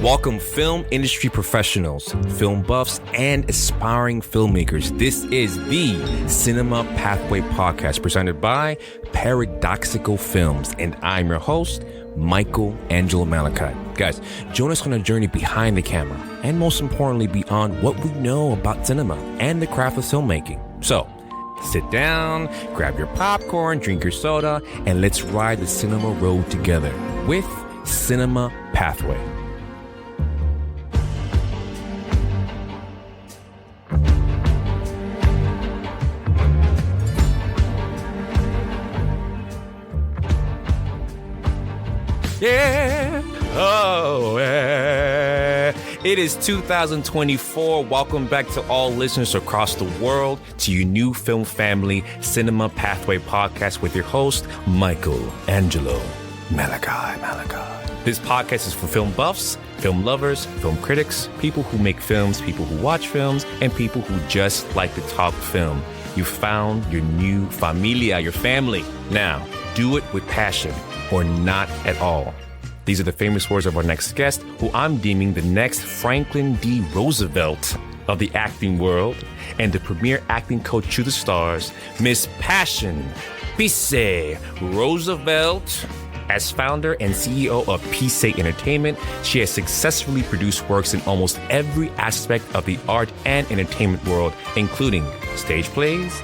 Welcome film industry professionals, film buffs, and aspiring filmmakers. This is the Cinema Pathway Podcast presented by Paradoxical Films, and I'm your host, Michael Angelo Malachi. Guys, join us on a journey behind the camera, and most importantly, beyond what we know about cinema and the craft of filmmaking. So, sit down, grab your popcorn, drink your soda, and let's ride the cinema road together with Cinema Pathway. Yeah. Oh, yeah. It is 2024. Welcome back to all listeners across the world to your new film family, Cinema Pathway Podcast with your host, Michael Angelo Malachi. This podcast is for film buffs, film lovers, film critics, people who make films, people who watch films, and people who just like to talk film. You found your new familia, your family. Now, do it with passion or not at all. These are the famous words of our next guest, who I'm deeming the next Franklin D. Roosevelt of the acting world and the premier acting coach to the stars, Miss Passion P-Say Roosevelt. As founder and CEO of P-Say Entertainment, she has successfully produced works in almost every aspect of the art and entertainment world, including stage plays,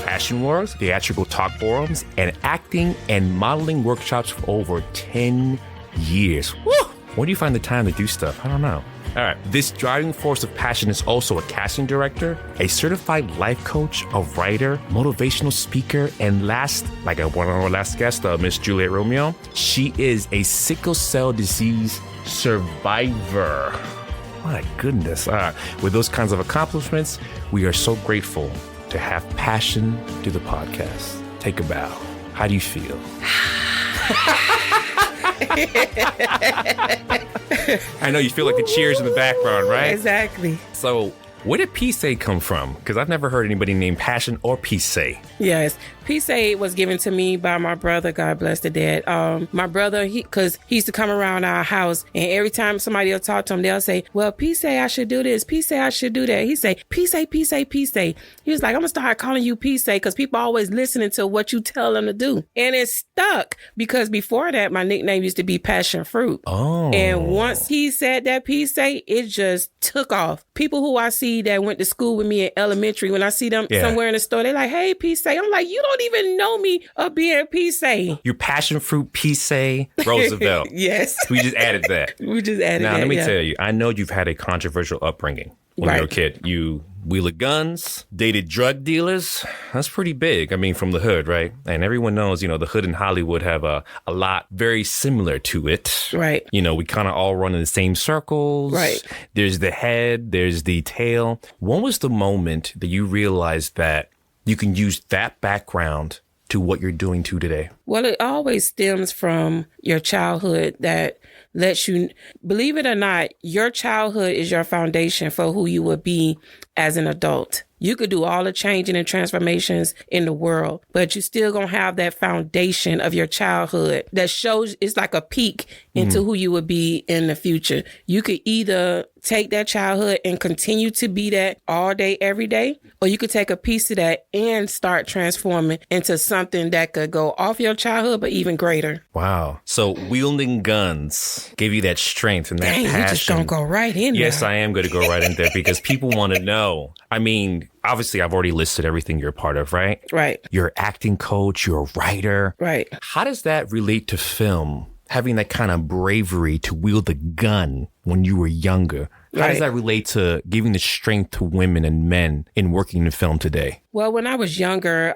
fashion works, theatrical talk forums, and acting and modeling workshops for over 10 years. Woo! Where do you find the time to do stuff? I don't know. All right. This driving force of passion is also a casting director, a certified life coach, a writer, motivational speaker, and last, like one of our last guests, Miss Juliet Romeo, she is a sickle cell disease survivor. My goodness. With those kinds of accomplishments, we are so grateful to have Passion do the podcast. Take a bow. How do you feel? I know you feel like the cheers in the background, right? Exactly. So, where did P-Say come from? Because I've never heard anybody named Passion or P-Say. Yes. P-Say was given to me by my brother, God bless the dead. My brother, because he used to come around our house, and every time somebody will talk to him, they'll say, well, P-Say, I should do this. P-Say, I should do that. He say, P-Say, P-Say, P-Say. He was like, I'm going to start calling you P-Say because people always listening to what you tell them to do. And it stuck because before that, my nickname used to be Passion Fruit. Oh. And once he said that P-Say, it just took off. People who I see that went to school with me in elementary, when I see them somewhere in the store, they're like, hey, P-Say. I'm like, you don't even know me of being P-Say. Your Passion Fruit P-Say Roosevelt. Yes. We just added that. Now, let me tell you, I know you've had a controversial upbringing when you were a kid. You wielded guns, dated drug dealers. That's pretty big. I mean, from the hood, right? And everyone knows, the hood in Hollywood have a lot very similar to it. Right. We kind of all run in the same circles. Right. There's the head, there's the tail. When was the moment that you realized that you can use that background to what you're doing today? Well, it always stems from your childhood that lets you, believe it or not, your childhood is your foundation for who you will be as an adult. You could do all the changing and transformations in the world, but you still gonna have that foundation of your childhood that shows, it's like a peek into who you would be in the future. You could either take that childhood and continue to be that all day, every day, or you could take a piece of that and start transforming into something that could go off your childhood, but even greater. Wow. So wielding guns gave you that strength and that passion. You're just gonna go right in there. Yes, I am going to go right in there because people want to know. I mean, obviously, I've already listed everything you're a part of, right? Right. You're an acting coach, you're a writer. Right. How does that relate to film? Having that kind of bravery to wield the gun when you were younger. How does that relate to giving the strength to women and men in working in film today? Well, when I was younger,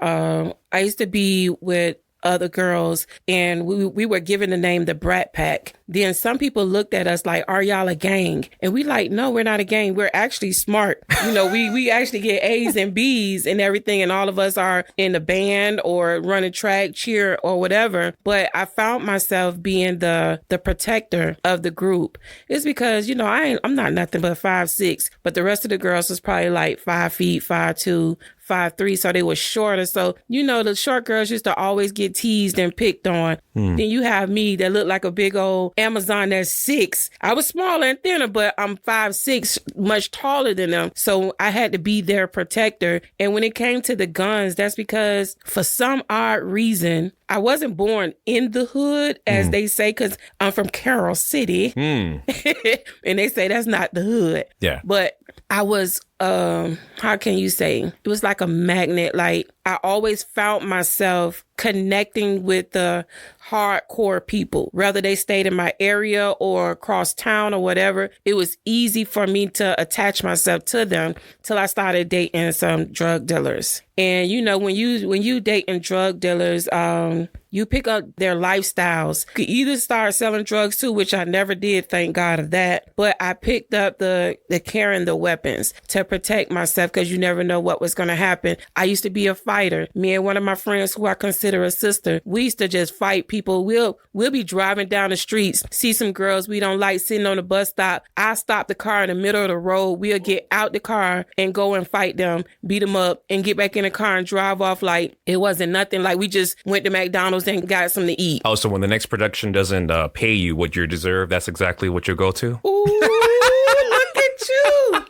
I used to be with other girls, and we were given the name the Brat Pack. Then some people looked at us like, are y'all a gang? And we like, no, we're not a gang. We're actually smart. We actually get A's and B's and everything. And all of us are in the band or running track, cheer or whatever. But I found myself being the protector of the group. It's because, I'm not nothing but 5'6", but the rest of the girls was probably like 5 feet, 5'2", 5'3", so they were shorter. So, you know, the short girls used to always get teased and picked on. Then you have me that looked like a big old Amazon that's 6. I was smaller and thinner, but I'm 5'6", much taller than them. So I had to be their protector. And when it came to the guns, that's because for some odd reason, I wasn't born in the hood, as they say, because I'm from Carroll City. And they say that's not the hood. Yeah. But I was, how can you say? It was like a magnet. Like, I always found myself connecting with the hardcore people, whether they stayed in my area or across town or whatever. It was easy for me to attach myself to them till I started dating some drug dealers. And you know, when you dating drug dealers, you pick up their lifestyles. You could either start selling drugs too, which I never did, thank God of that. But I picked up the carrying the weapons to protect myself, because you never know what was going to happen. I used to be a fighter. Me and one of my friends, who I consider a sister, we used to just fight people. We'll be driving down the streets, see some girls we don't like sitting on the bus stop. I stop the car in the middle of the road. We'll get out the car and go and fight them, beat them up, and get back in the car and drive off like it wasn't nothing. Like we just went to McDonald's and got something to eat. Oh, so when the next production doesn't pay you what you deserve, that's exactly what you'll go to? Ooh, look at you.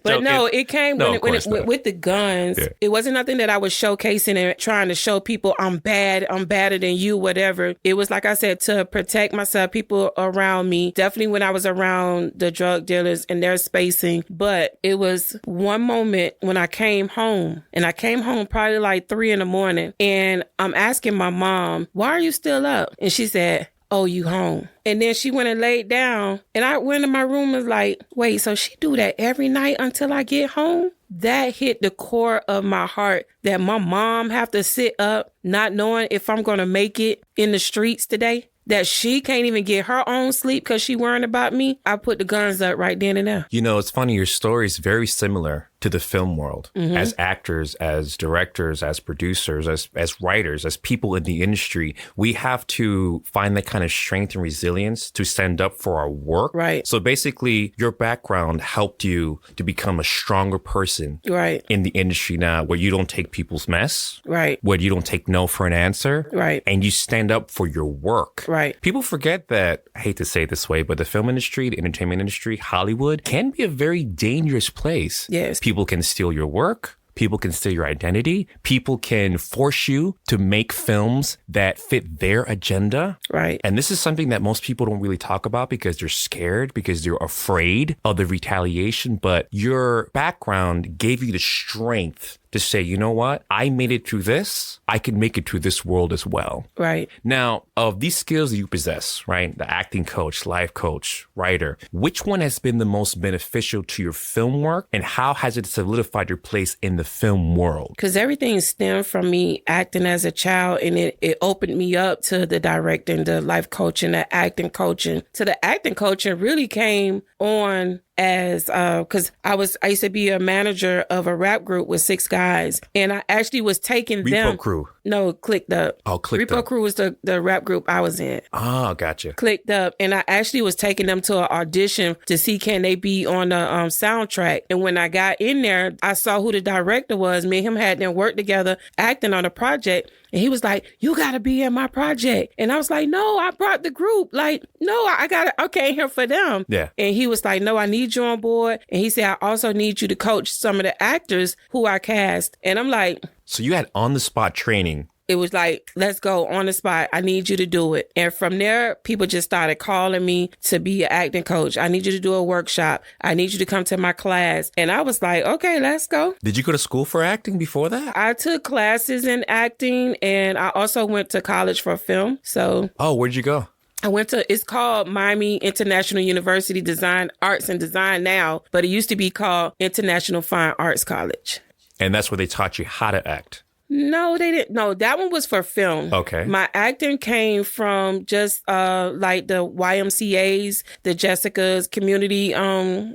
But no, it came with the guns. Yeah. It wasn't nothing that I was showcasing and trying to show people I'm badder than you, whatever. It was, like I said, to protect myself, people around me. Definitely when I was around the drug dealers and their spacing. But it was one moment when I came home, and I came home probably like 3 a.m, and I'm asking my mom, why are you still up? And she said, oh, you home. And then she went and laid down, and I went in my room and was like, wait, so she do that every night until I get home? That hit the core of my heart, that my mom have to sit up not knowing if I'm going to make it in the streets today, that she can't even get her own sleep because she worrying about me. I put the guns up right then and there. You know, it's funny. Your story is very similar to the film world. As actors, as directors, as producers, as writers, as people in the industry, we have to find that kind of strength and resilience to stand up for our work. Right. So basically, your background helped you to become a stronger person in the industry now, where you don't take people's mess. Right. Where you don't take no for an answer. Right. And you stand up for your work. Right. People forget that, I hate to say it this way, but the film industry, the entertainment industry, Hollywood can be a very dangerous place. Yes. People can steal your work. People can steal your identity. People can force you to make films that fit their agenda. Right. And this is something that most people don't really talk about because they're scared, because they're afraid of the retaliation. But your background gave you the strength to say, you know what? I made it through this. I can make it through this world as well. Right. Now, of these skills that you possess, right? The acting coach, life coach, writer, which one has been the most beneficial to your film work, and how has it solidified your place in the film world? Because everything stemmed from me acting as a child, and it opened me up to the directing, the life coaching, the acting coaching. To the acting coaching really came on as because I used to be a manager of a rap group with 6 guys, and I actually was taking them. Repo Crew. No, Clicked Up. Oh, Clicked Up. Repo Crew was the rap group I was in. Oh, gotcha. Clicked Up, and I actually was taking them to an audition to see can they be on the soundtrack. And when I got in there, I saw who the director was. Me and him had them work together acting on a project. And he was like, you got to be in my project. And I was like, no, I brought the group. Like, no, I came here for them. Yeah. And he was like, no, I need you on board. And he said, I also need you to coach some of the actors who I cast. And I'm like, so you had on-the-spot training. It was like, let's go on the spot. I need you to do it. And from there, people just started calling me to be an acting coach. I need you to do a workshop. I need you to come to my class. And I was like, okay, let's go. Did you go to school for acting before that? I took classes in acting, and I also went to college for film. So. Oh, where'd you go? I went to, it's called Miami International University Design Arts and Design now, but it used to be called International Fine Arts College. And that's where they taught you how to act. No, they didn't. No, that one was for film. Okay. My acting came from just like the YMCA's, the Jessica's community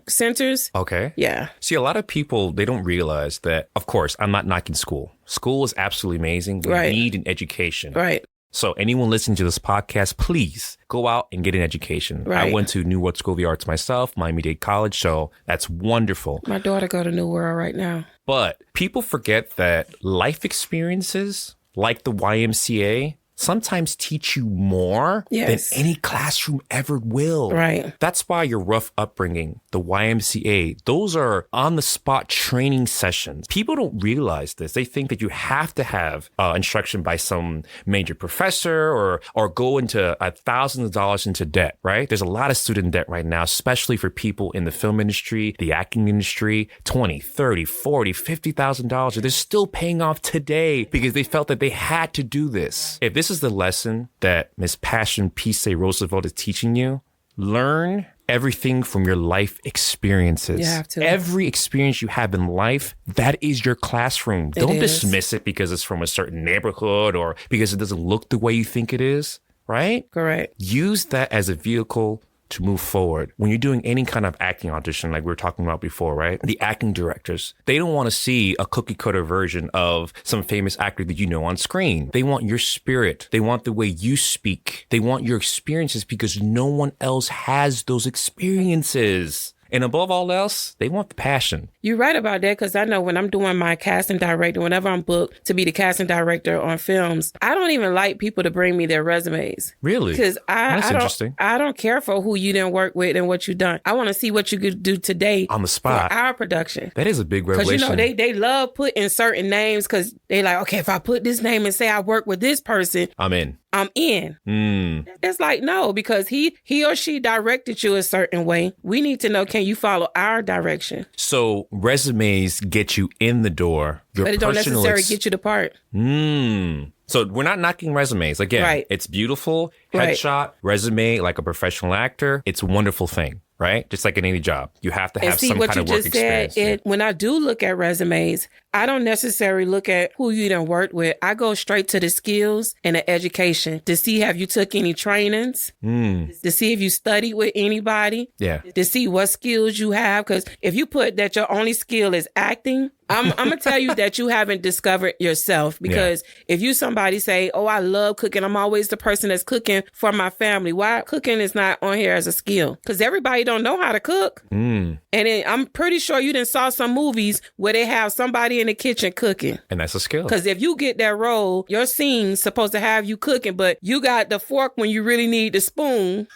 centers. Okay. Yeah. See, a lot of people, they don't realize that, of course, I'm not knocking school. School is absolutely amazing. We need an education. Right. So anyone listening to this podcast, please go out and get an education. Right. I went to New World School of the Arts myself, Miami-Dade College, so that's wonderful. My daughter go to New World right now. But people forget that life experiences like the YMCA sometimes teach you more than any classroom ever will. Right. That's why your rough upbringing, the YMCA, those are on-the-spot training sessions. People don't realize this. They think that you have to have instruction by some major professor or go into thousands of dollars into debt, right? There's a lot of student debt right now, especially for people in the film industry, the acting industry, $20, $30, $40, $50,000. They're still paying off today because they felt that they had to do this. If this is the lesson that Miss Passion P-Say Roosevelt is teaching you, learn everything from your life experiences. You have to. Every experience you have in life, that is your classroom. Don't dismiss it because it's from a certain neighborhood or because it doesn't look the way you think it is, right? Correct. Use that as a vehicle to move forward. When you're doing any kind of acting audition, like we were talking about before, right? The acting directors, they don't want to see a cookie cutter version of some famous actor that you know on screen. They want your spirit. They want the way you speak. They want your experiences because no one else has those experiences. And above all else, they want the passion. You're right about that, because I know when I'm doing my casting director, whenever I'm booked to be the casting director on films, I don't even like people to bring me their resumes. Really? Because interesting. I don't care for who you didn't work with and what you done. I want to see what you could do today on the spot for our production. That is a big revelation. Because they love putting certain names because they like, okay, if I put this name and say I work with this person, I'm in. It's like, no, because he or she directed you a certain way. We need to know, can you follow our direction? So resumes get you in the door. But it don't necessarily get you the part. So we're not knocking resumes. Again, right. It's beautiful. Headshot, resume, like a professional actor. It's a wonderful thing. Right? Just like in any job, you have to have some kind of work experience. When I do look at resumes, I don't necessarily look at who you done worked with. I go straight to the skills and the education to see have you took any trainings, to see if you studied with anybody, to see what skills you have. Because if you put that your only skill is acting, I'm going to tell you that you haven't discovered yourself. Because if you somebody say, oh, I love cooking, I'm always the person that's cooking for my family. Why cooking is not on here as a skill? Because everybody don't know how to cook. And I'm pretty sure you done saw some movies where they have somebody in the kitchen cooking. And that's a skill. Because if you get that role, your scene's supposed to have you cooking, but you got the fork when you really need the spoon.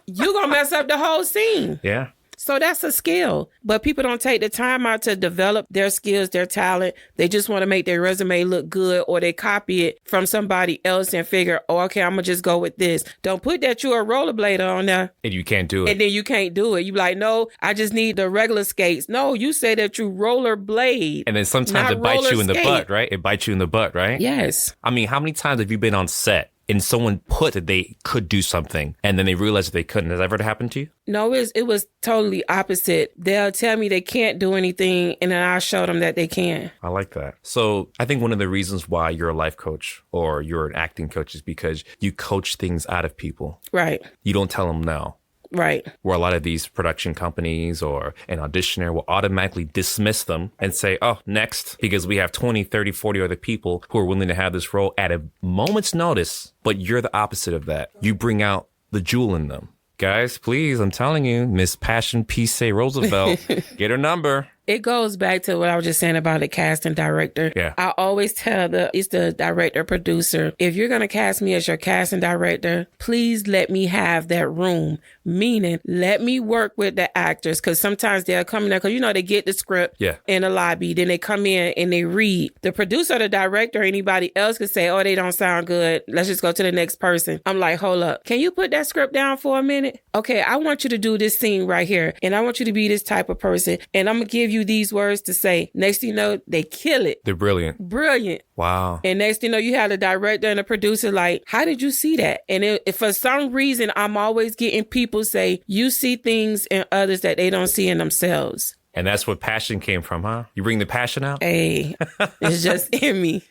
You gonna mess up the whole scene. Yeah. So that's a skill. But people don't take the time out to develop their skills, their talent. They just want to make their resume look good, or they copy it from somebody else and figure, oh, okay, I'm going to just go with this. Don't put that you're a rollerblader on there. And you can't do it. And then you can't do it. You like, no, I just need the regular skates. No, you say that you rollerblade. And then sometimes it bites you in the butt, right? It bites you in the butt, right? Yes. I mean, how many times have you been on set and someone put that they could do something and then they realized that they couldn't? Has that ever happened to you? No, it was totally opposite. They'll tell me they can't do anything, and then I'll show them that they can. I like that. So I think one of the reasons why you're a life coach or you're an acting coach is because you coach things out of people. Right. You don't tell them no. Right. Where a lot of these production companies or an auditioner will automatically dismiss them and say, oh, next, because we have 20, 30, 40 other people who are willing to have this role at a moment's notice. But you're the opposite of that. You bring out the jewel in them. Guys, please, I'm telling you, Miss Passion P-Say Roosevelt, get her number. It goes back to what I was just saying about the casting director. Yeah. I always tell it's the director, producer, if you're going to cast me as your casting director, please let me have that room. Meaning, let me work with the actors, because sometimes they'll come in there, because, they get the script in the lobby. Then they come in and they read. The producer, the director, anybody else could say, oh, they don't sound good. Let's just go to the next person. I'm like, hold up. Can you put that script down for a minute? Okay, I want you to do this scene right here. And I want you to be this type of person. And I'm going to give you these words to say. Next thing you know, they kill it. They're brilliant. Brilliant. Wow. And next thing you know, you have the director and the producer like, how did you see that? And if for some reason, I'm always getting people say, you see things in others that they don't see in themselves. And that's what passion came from, huh? You bring the passion out? Hey, it's just in me.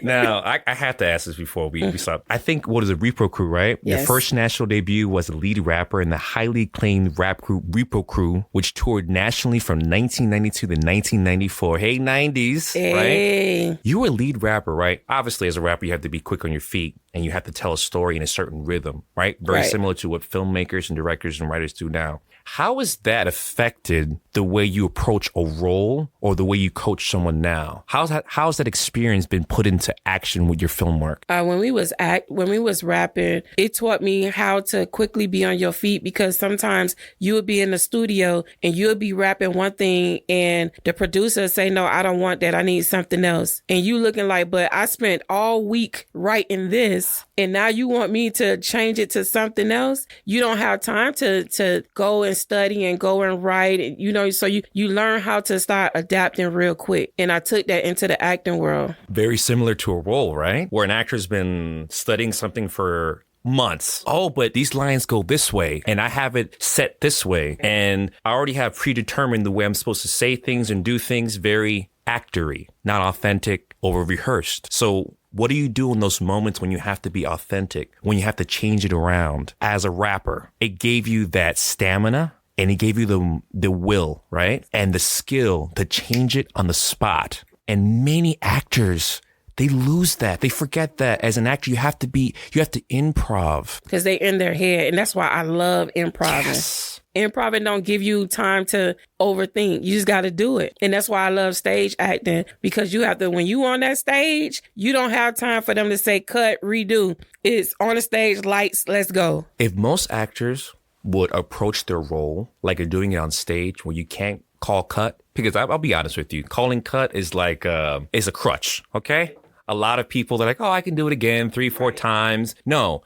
Now, I have to ask this before we stop. I think, what is it, Repro Crew, right? Yes. Your first national debut was a lead rapper in the highly acclaimed rap group Repro Crew, which toured nationally from 1992 to 1994. Hey, 90s, hey. Right? You were a lead rapper, right? Obviously, as a rapper, you have to be quick on your feet and you have to tell a story in a certain rhythm, right? Very similar to what filmmakers and directors and writers do now. How has that affected the way you you approach a role or the way you coach someone now? How's that experience been put into action with your film work? When we was rapping, it taught me how to quickly be on your feet, because sometimes you would be in the studio and you would be rapping one thing and the producer would say, no, I don't want that. I need something else. And you looking like, but I spent all week writing this and now you want me to change it to something else? You don't have time to go and study and go and write, so you learn how to start adapting real quick. And I took that into the acting world. Very similar to a role, right? Where an actor's been studying something for months. Oh, but these lines go this way and I have it set this way. And I already have predetermined the way I'm supposed to say things and do things, very actory, not authentic, over rehearsed. So what do you do in those moments when you have to be authentic, when you have to change it around? As a rapper, it gave you that stamina and it gave you the will, right? And the skill to change it on the spot. And many actors, they lose that. They forget that as an actor, you have to improv. Because they in their head. And that's why I love improv. Yes. Improv don't give you time to overthink. You just got to do it. And that's why I love stage acting, because you have to, when you on that stage, you don't have time for them to say, cut, redo. It's on the stage, lights, let's go. If most actors would approach their role like they're doing it on stage where you can't call cut, because I'll be honest with you, calling cut is like, is a crutch, okay? A lot of people are like, oh, I can do it again 3-4 times. No.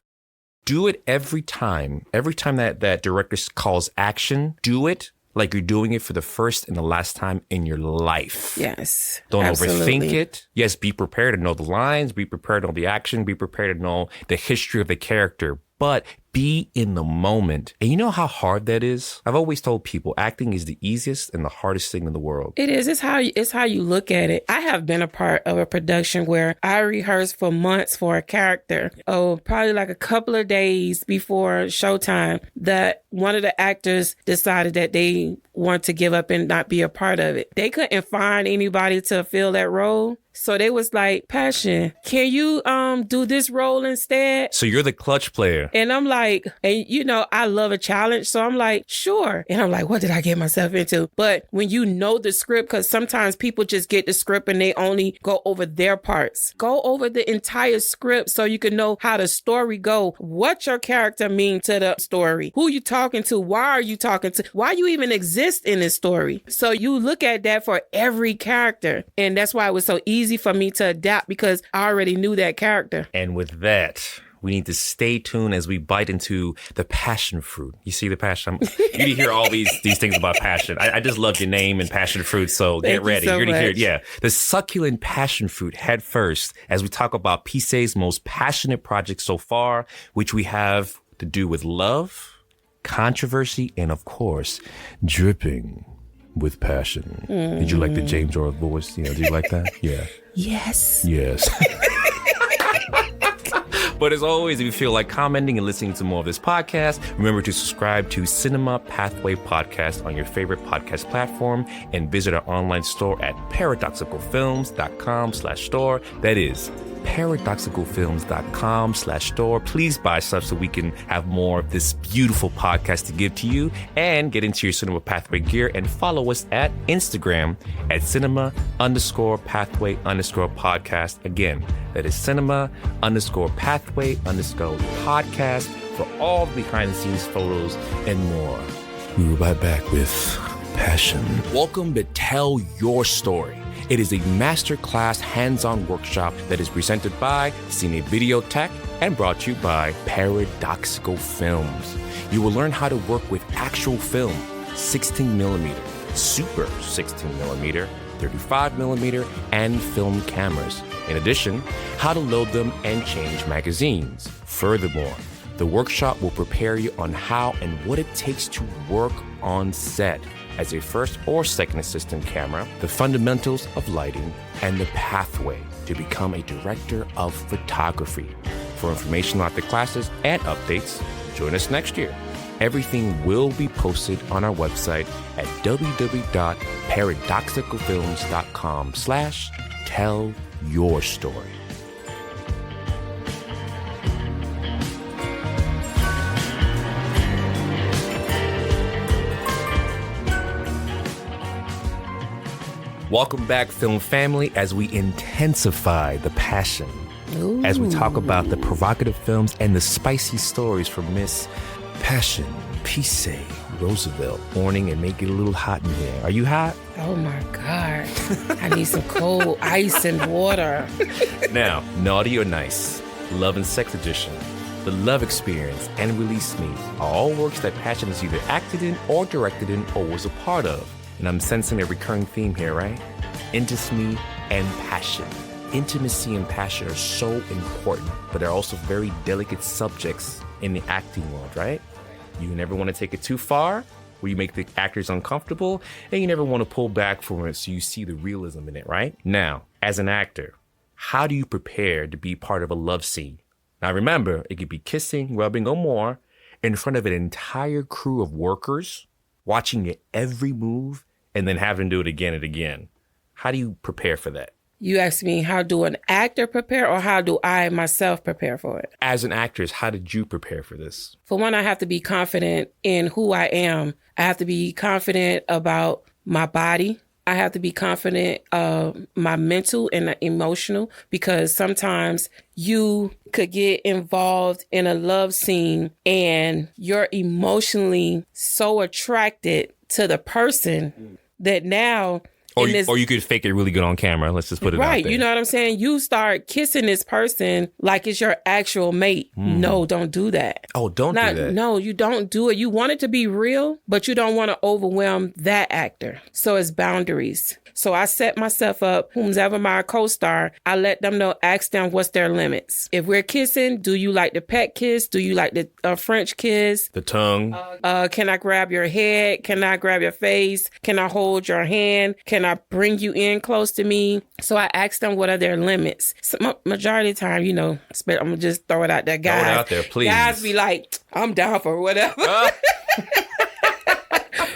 Do it every time. Every time that director calls action, do it like you're doing it for the first and the last time in your life. Yes. Don't absolutely. overthink it. Yes, be prepared to know the lines, be prepared to know the action, be prepared to know the history of the character, but be in the moment. And you know how hard that is? I've always told people acting is the easiest and the hardest thing in the world. It is. It's how you look at it. I have been a part of a production where I rehearsed for months for a character. Oh, probably like a couple of days before showtime, that one of the actors decided that they want to give up and not be a part of it. They couldn't find anybody to fill that role. So they was like, Passion, can you do this role instead? So you're the clutch player. And I'm like, and I love a challenge. So I'm like, sure. And I'm like, what did I get myself into? But when you know the script, because sometimes people just get the script and they only go over their parts. Go over the entire script so you can know how the story go, what your character mean to the story, who you talking to, why are you talking to, why you even exist in this story. So you look at that for every character. And that's why it was so easy for me to adapt, because I already knew that character. And with that, we need to stay tuned as we bite into the passion fruit. You see the passion? You hear all these things about passion. I just love your name and passion fruit, so get ready. You're going to hear it. Yeah. The succulent passion fruit head first as we talk about P-Say's most passionate project so far, which we have to do with love, controversy, and of course, dripping with passion. Did you like the James Earl voice? Did you like that? Yeah. Yes. Yes. But as always, if you feel like commenting and listening to more of this podcast, remember to subscribe to Cinema Pathway Podcast on your favorite podcast platform and visit our online store at paradoxicalfilms.com/store. That is paradoxicalfilms.com/store. Please buy stuff so we can have more of this beautiful podcast to give to you, and get into your Cinema Pathway gear and follow us at Instagram at cinema_pathway_podcast. Again, that is cinema_pathway_podcast for all behind the scenes photos and more. We will be right back with passion. Welcome to Tell Your Story. It is a masterclass hands-on workshop that is presented by Cine Video Tech and brought to you by Paradoxical Films. You will learn how to work with actual film, 16mm, Super 16mm, 35mm, and film cameras. In addition, how to load them and change magazines. Furthermore, the workshop will prepare you on how and what it takes to work on set as a first or second assistant camera, the fundamentals of lighting, and the pathway to become a director of photography. For information about the classes and updates, join us next year. Everything will be posted on our website at www.paradoxicalfilms.com/tell-your-story. Welcome back, film family, as we intensify the passion. Ooh. As we talk about the provocative films and the spicy stories from Miss Passion P-Say Roosevelt. Morning and make it a little hot in here. Are you hot? Oh my God. I need some cold ice and water. Now, naughty or nice, Love and Sex Edition, The Love Experience, and Release Me are all works that Passion has either acted in or directed in or was a part of. And I'm sensing a recurring theme here, right? Intimacy and passion. Intimacy and passion are so important, but they're also very delicate subjects in the acting world, right? You never want to take it too far, where you make the actors uncomfortable, and you never want to pull back from it so you see the realism in it, right? Now, as an actor, how do you prepare to be part of a love scene? Now remember, it could be kissing, rubbing, or more in front of an entire crew of workers, watching your every move, and then having to do it again and again. How do you prepare for that? You asked me, how do an actor prepare, or how do I myself prepare for it? As an actress, how did you prepare for this? For one, I have to be confident in who I am. I have to be confident about my body. I have to be confident of my mental and emotional, because sometimes you could get involved in a love scene and you're emotionally so attracted to the person that now... Or you could fake it really good on camera. Let's just put it out there. Right. You know what I'm saying? You start kissing this person like it's your actual mate. No, don't do that. Oh, don't do that. No, you don't do it. You want it to be real, but you don't want to overwhelm that actor. So it's boundaries. So I set myself up, whomever my co-star, I let them know, ask them what's their limits. If we're kissing, do you like the pet kiss? Do you like the French kiss? The tongue? Can I grab your head? Can I grab your face? Can I hold your hand? Can I bring you in close to me? So I ask them what are their limits. So majority of the time, I'm going to just throw it out there. Guys, throw it out there, please. Guys be like, I'm down for whatever.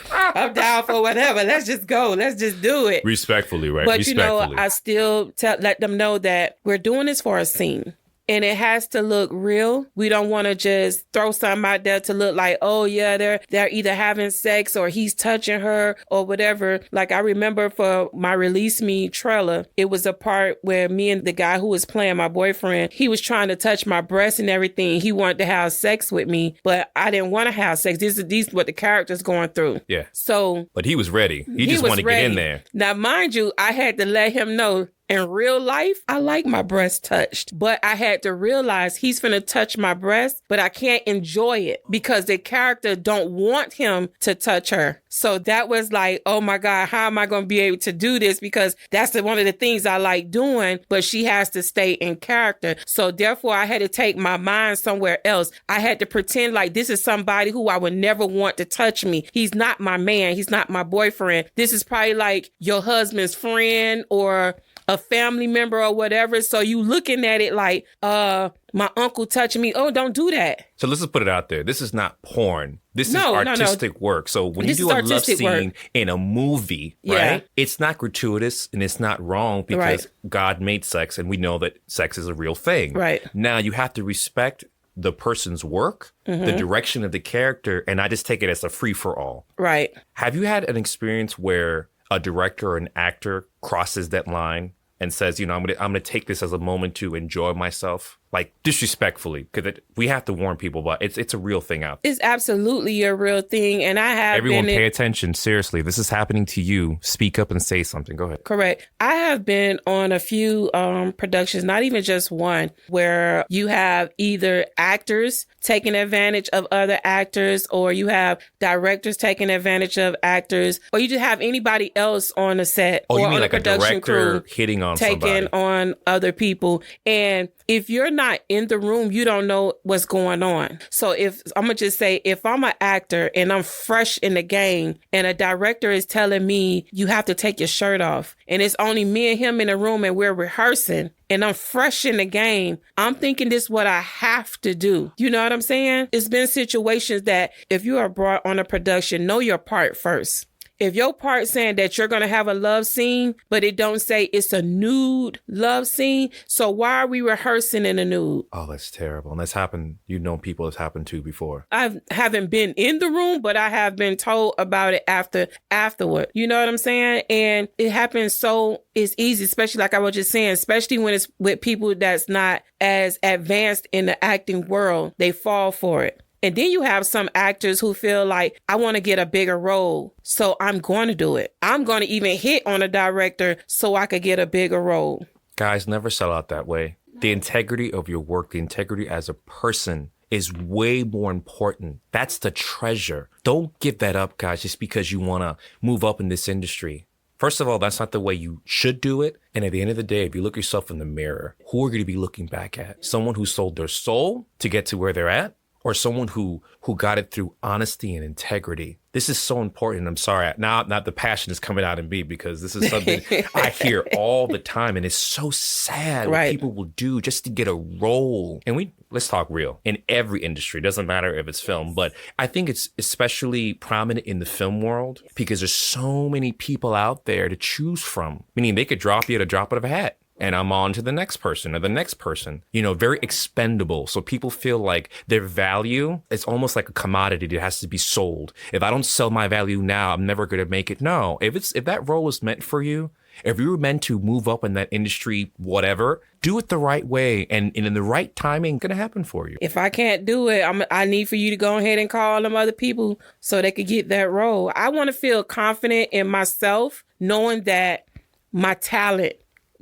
I'm down for whatever. Let's just go. Let's just do it. Respectfully, right? But, Respectfully. I still let them know that we're doing this for a scene. And it has to look real. We don't want to just throw something out there to look like, oh yeah, they're either having sex or he's touching her or whatever. Like I remember for my Release Me trailer, it was a part where me and the guy who was playing my boyfriend, he was trying to touch my breast and everything. He wanted to have sex with me, but I didn't want to have sex. These are what the character's going through. Yeah. So. But he was ready. He just wanted to get in there. Now, mind you, I had to let him know, in real life, I like my breast touched, but I had to realize he's finna touch my breast, but I can't enjoy it because the character don't want him to touch her. So that was like, oh my God, how am I going to be able to do this? Because that's one of the things I like doing, but she has to stay in character. So therefore, I had to take my mind somewhere else. I had to pretend like this is somebody who I would never want to touch me. He's not my man. He's not my boyfriend. This is probably like your husband's friend or a family member or whatever. So you looking at it like, my uncle touching me. Oh, don't do that. So let's just put it out there. This is not porn. This is artistic work. So when this you do a love scene in a movie, right? It's not gratuitous and it's not wrong because God made sex and we know that sex is a real thing. Right. Now you have to respect the person's work, the direction of the character, and I just take it as a free for all. Right. Have you had an experience where a director or an actor crosses that line and says, I'm gonna take this as a moment to enjoy myself, like disrespectfully, because we have to warn people, but it's a real thing out there. It's absolutely a real thing, and I have everyone pay attention. Seriously, this is happening to you. Speak up and say something. Go ahead. Correct. I have been on a few productions, not even just one, where you have either actors taking advantage of other actors, or you have directors taking advantage of actors, or you just have anybody else on the set or you mean on like a production a director crew hitting on taking somebody. on other people. And if you're not in the room, you don't know what's going on. So if I'm going to just say, if I'm an actor and I'm fresh in the game and a director is telling me you have to take your shirt off and it's only me and him in a room and we're rehearsing and I'm fresh in the game, I'm thinking this is what I have to do. You know what I'm saying? It's been situations that if you are brought on a production, know your part first. if your part saying that you're going to have a love scene, but it don't say it's a nude love scene, so why are we rehearsing in a nude? Oh, that's terrible. And that's happened. You know, people it's happened to before. I haven't been in the room, but I have been told about it afterward. You know what I'm saying? And it happens so it's easy, especially like I was just saying, especially when it's with people that's not as advanced in the acting world, they fall for it. And then you have some actors who feel like, I want to get a bigger role, so I'm going to do it. I'm going to even hit on a director so I could get a bigger role. Guys, never sell out that way. The integrity of your work, the integrity as a person is way more important. That's the treasure. Don't give that up, guys, just because you want to move up in this industry. First of all, that's not the way you should do it. And at the end of the day, if you look yourself in the mirror, who are you going to be looking back at? Someone who sold their soul to get to where they're at? Or someone who got it through honesty and integrity. This is so important. I'm sorry. Now, not the passion is coming out in me because this is something I hear all the time. And it's so sad what people will do just to get a role. And let's talk real. In every industry, doesn't matter if it's film, but I think it's especially prominent in the film world because there's so many people out there to choose from. Meaning they could drop you at a drop of a hat. And I'm on to the next person or the next person, very expendable. So people feel like their value is almost like a commodity that has to be sold. If I don't sell my value now, I'm never going to make it. No, if that role is meant for you, if you were meant to move up in that industry, whatever, do it the right way and in the right timing, it's going to happen for you. If I can't do it, I need for you to go ahead and call them other people so they could get that role. I want to feel confident in myself, knowing that my talent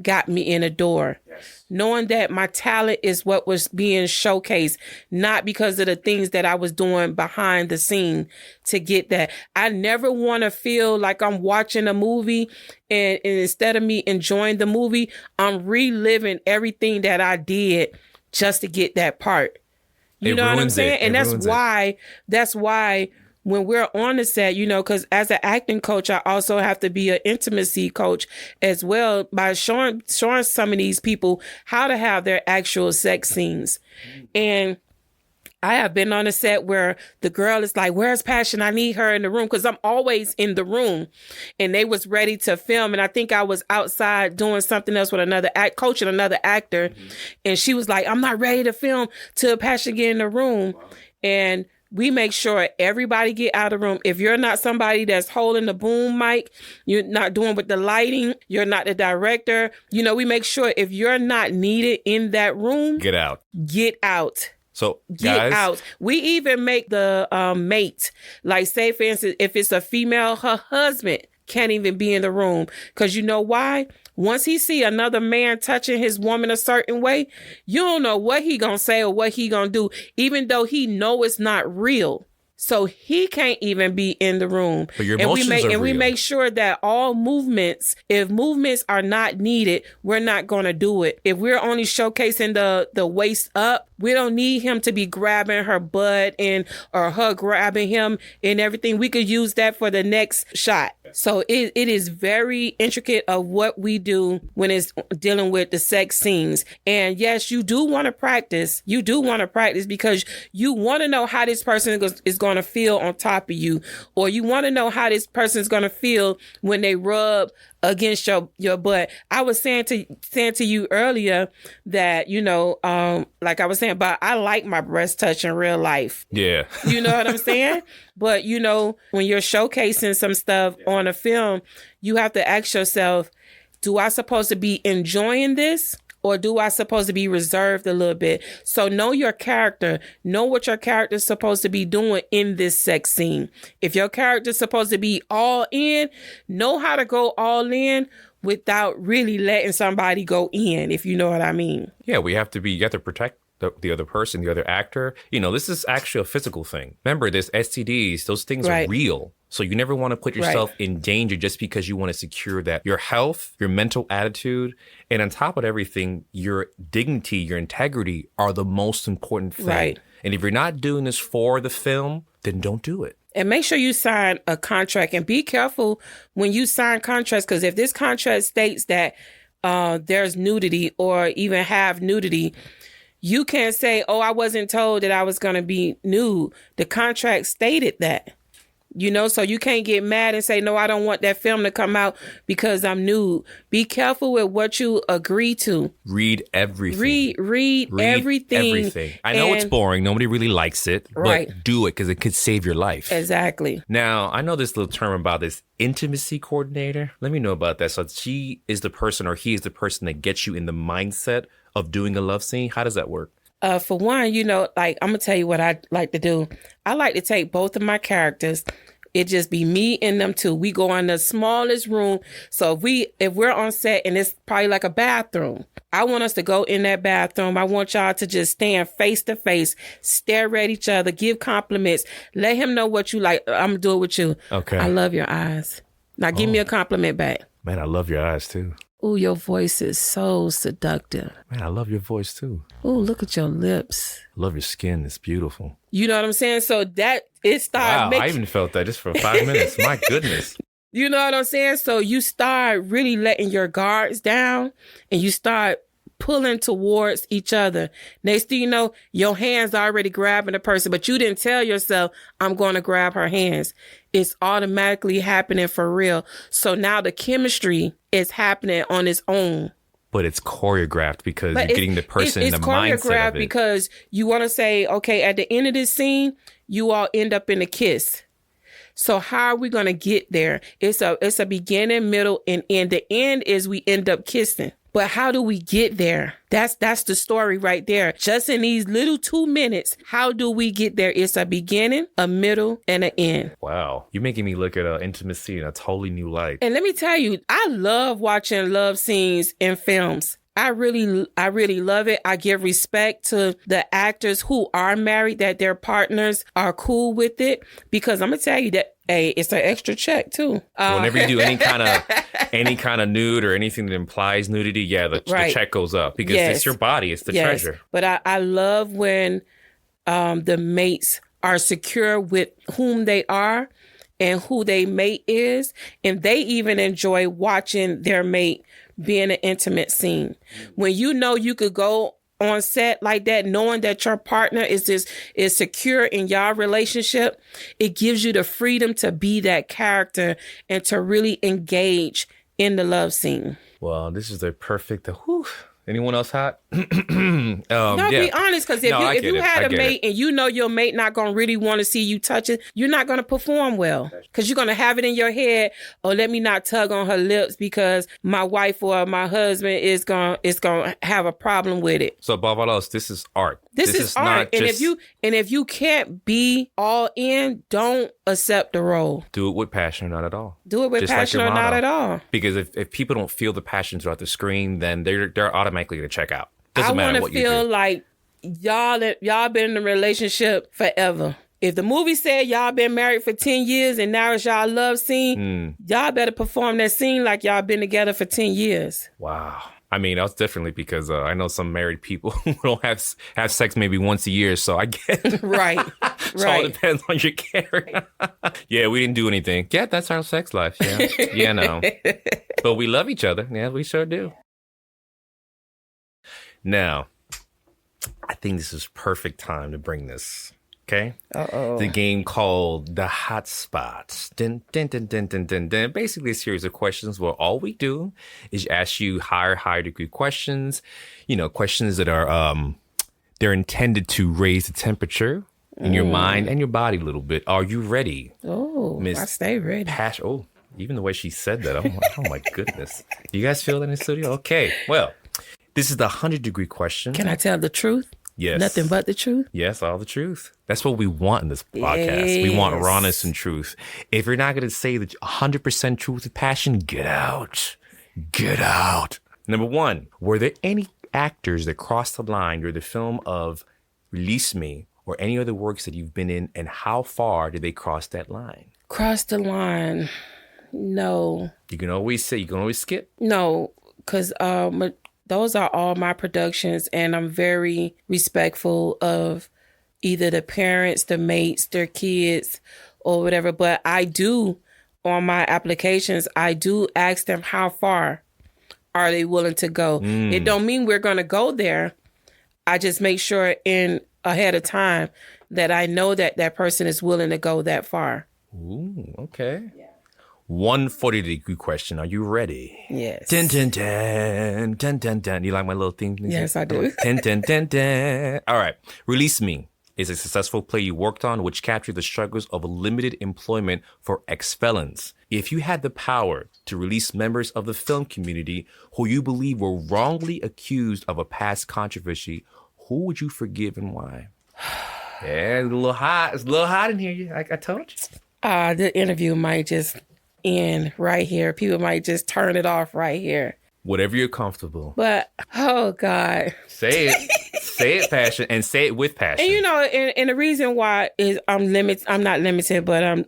got me in a door. Yes. Knowing that my talent is what was being showcased, not because of the things that I was doing behind the scene to get that. I never want to feel like I'm watching a movie and instead of me enjoying the movie, I'm reliving everything that I did just to get that part. You know what I'm saying? And that's why when we're on the set, because as an acting coach, I also have to be an intimacy coach as well by showing some of these people how to have their actual sex scenes. And I have been on a set where the girl is like, where's Passion? I need her in the room because I'm always in the room. And they was ready to film. And I think I was outside doing something else with coaching another actor. Mm-hmm. And she was like, I'm not ready to film till Passion get in the room. Wow. And we make sure everybody get out of the room. If you're not somebody that's holding the boom mic, you're not doing with the lighting, you're not the director. We make sure if you're not needed in that room, get out. Get out. So get out. We even make the mate, like say for instance, if it's a female, her husband can't even be in the room. Because you know why? Once he see another man touching his woman a certain way, you don't know what he gonna say or what he gonna do, even though he know it's not real. So he can't even be in the room. But your emotions are real. We make sure that all movements, if movements are not needed, we're not going to do it. If we're only showcasing the waist up, we don't need him to be grabbing her butt or her grabbing him and everything. We could use that for the next shot. So it is very intricate of what we do when it's dealing with the sex scenes. And yes, you do want to practice. You do want to practice because you want to know how this person is going to feel on top of you, or you want to know how this person is going to feel when they rub against your butt. I was saying to you earlier that, like I was saying, but I like my breast touch in real life. Yeah. You know what I'm saying? But, when you're showcasing some stuff on a film, you have to ask yourself, do I supposed to be enjoying this? Or do I supposed to be reserved a little bit? So know your character. Know what your character is supposed to be doing in this sex scene. If your character is supposed to be all in, know how to go all in without really letting somebody go in, if you know what I mean. Yeah, you have to protect the other person, the other actor. This is actually a physical thing. Remember, there's STDs. Those things are real. So you never want to put yourself in danger just because you want to secure that your health, your mental attitude, and on top of everything, your dignity, your integrity are the most important thing. Right. And if you're not doing this for the film, then don't do it. And make sure you sign a contract and be careful when you sign contracts, because if this contract states that there's nudity or even have nudity, you can't say, oh, I wasn't told that I was going to be nude. The contract stated that. You know, so you can't get mad and say, no, I don't want that film to come out because I'm nude. Be careful with what you agree to. Read everything. Read everything. I know it's boring. Nobody really likes it, right. But do it because it could save your life. Exactly. Now, I know this little term about this intimacy coordinator. Let me know about that. So she is the person or he is the person that gets you in the mindset of doing a love scene. How does that work? For one, you know, like, I'm going to tell you what I like to do. I like to take both of my characters. It just be me and them two. We go in the smallest room. So if we're on set and it's probably like a bathroom, I want us to go in that bathroom. I want y'all to just stand face to face, stare at each other, give compliments. Let him know what you like. I'm going to do it with you. Okay. I love your eyes. Now give me a compliment back. Man, I love your eyes too. Ooh, your voice is so seductive. Man, I love your voice too. Ooh, look at your lips. I love your skin. It's beautiful. You know what I'm saying? So that it started. Wow, I even felt that just for 5 minutes. My goodness. You know what I'm saying? So you start really letting your guards down and you start pulling towards each other. Next thing you know, your hands already grabbing the person, but you didn't tell yourself, I'm going to grab her hands. It's automatically happening for real. So now the chemistry is happening on its own. But it's choreographed because you're getting the person in the mindset It's choreographed of it. because you want to say, okay, at the end of this scene, you all end up in a kiss. So how are we going to get there? It's a beginning, middle, and end. The end is we end up kissing. But how do we get there? That's the story right there. Just in these little 2 minutes, how do we get there? It's a beginning, a middle, and an end. Wow. You're making me look at intimacy in a totally new light. And let me tell you, I love watching love scenes in films. I really love it. I give respect to the actors who are married, that their partners are cool with it, because I'm going to tell you that, hey, it's an extra check too. Whenever you do any kind of nude or anything that implies nudity, the check goes up because it's your body. It's the treasure. But I love when the mates are secure with whom they are and who their mate is. And they even enjoy watching their mate be in an intimate scene. When you know you could go on set like that, knowing that your partner is secure in your relationship, it gives you the freedom to be that character and to really engage in the love scene. Well, this is the perfect. Anyone else hot? Be honest, because if you had a mate and you know your mate not going to really want to see you touch it, you're not going to perform well, because you're going to have it in your head, let me not tug on her lips because my wife or my husband is going to have a problem with it. So above all else, this is art. This is art. And if you can't be all in, don't accept the role. Do it with passion or not at all. Do it with just passion or not at all. Because if people don't feel the passion throughout the screen, then they're automatically going to check out. Doesn't matter what you do. I want to feel like y'all been in a relationship forever. If the movie said y'all been married for 10 years and now it's y'all love scene, y'all better perform that scene like y'all been together for 10 years. Wow. I mean, that's definitely because I know some married people who don't have sex maybe once a year, so I get it. Right. So it depends on your character. Yeah, we didn't do anything. Yeah, that's our sex life. Yeah. Yeah, no. But we love each other. Yeah, we sure do. Now, I think this is perfect time to bring this. Okay? Uh-oh. The game called The Hot Spots. Dun, dun, dun, dun, dun, dun, dun. Basically a series of questions where all we do is ask you higher degree questions. You know, questions that are, they're intended to raise the temperature in your mind and your body a little bit. Are you ready? Oh, I stay ready. Even the way she said that. I'm like, oh my goodness. You guys feel that in the studio? Okay. Well, this is the 100-degree question. Can I tell the truth? Yes. Nothing but the truth? Yes, all the truth. That's what we want in this podcast. Yes. We want rawness and truth. If you're not going to say the 100% truth with passion, get out. Get out. Number one, were there any actors that crossed the line during the film of Release Me or any other works that you've been in, and how far did they cross that line? Cross the line? No. You can always skip? No, because those are all my productions, and I'm very respectful of either the parents, the mates, their kids, or whatever. But I do, on my applications, I do ask them how far are they willing to go. It don't mean we're going to go there. I just make sure ahead of time that I know that that person is willing to go that far. Ooh, okay. Yeah. 140-degree question. Are you ready? Yes. 10, 10, 10, 10, 10, 10. You like my little thing? Yes, I do. 10, 10, 10, 10. All right. Release Me is a successful play you worked on, which captured the struggles of limited employment for ex-felons. If you had the power to release members of the film community who you believe were wrongly accused of a past controversy, who would you forgive and why? Yeah, it's a little hot. It's a little hot in here, like I told you. The interview might just end right here. People might just turn it off right here. Whatever you're comfortable. But, oh, God. Say it. Say it passion and say it with passion. And, you know, and the reason why is I'm not limited, but I'm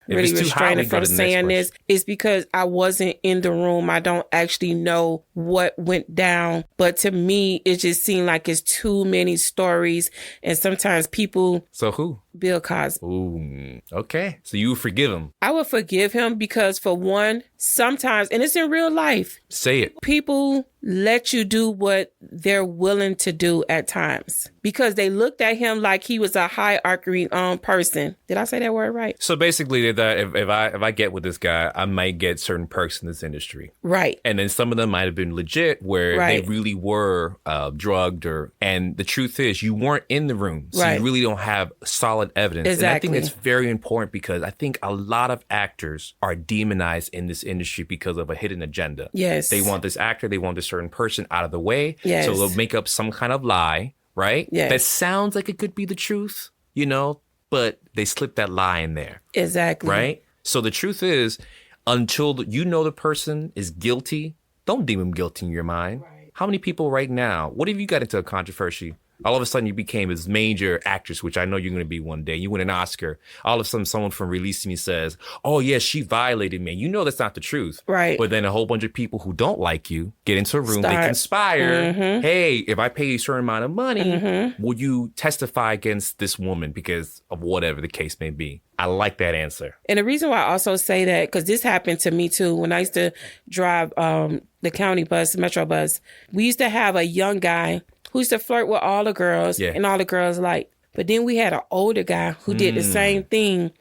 really restraining from saying this is because I wasn't in the room. I don't actually know what went down. But to me, it just seemed like it's too many stories. And sometimes people... So who? Bill Cosby. Ooh, okay. So you would forgive him? I would forgive him because, for one, sometimes, and it's in real life. Say it. People let you do what they're willing to do at times because they looked at him like he was a hierarchy person. Did I say that word right? So basically, that if I get with this guy, I might get certain perks in this industry. Right. And then some of them might have been legit where they really were drugged and the truth is you weren't in the room. So you really don't have solid evidence. Exactly. And I think it's very important because I think a lot of actors are demonized in this industry because of a hidden agenda. Yes. They want this actor, they want this certain person out of the way. Yes. So they'll make up some kind of lie, right? Yes. That sounds like it could be the truth, you know, but they slip that lie in there. Exactly. Right? So the truth is, until you know the person is guilty, don't deem him guilty in your mind. Right. How many people right now, what if you got into a controversy? All of a sudden you became this major actress, which I know you're going to be one day. You win an Oscar. All of a sudden someone from Release Me says, oh yeah, she violated me. You know that's not the truth. Right. But then a whole bunch of people who don't like you get into a room, they conspire. Mm-hmm. Hey, if I pay you a certain amount of money, will you testify against this woman because of whatever the case may be? I like that answer. And the reason why I also say that, because this happened to me too, when I used to drive the county bus, Metro bus, we used to have a young guy who used to flirt with all the girls and all the girls liked. But then we had an older guy who did the same thing.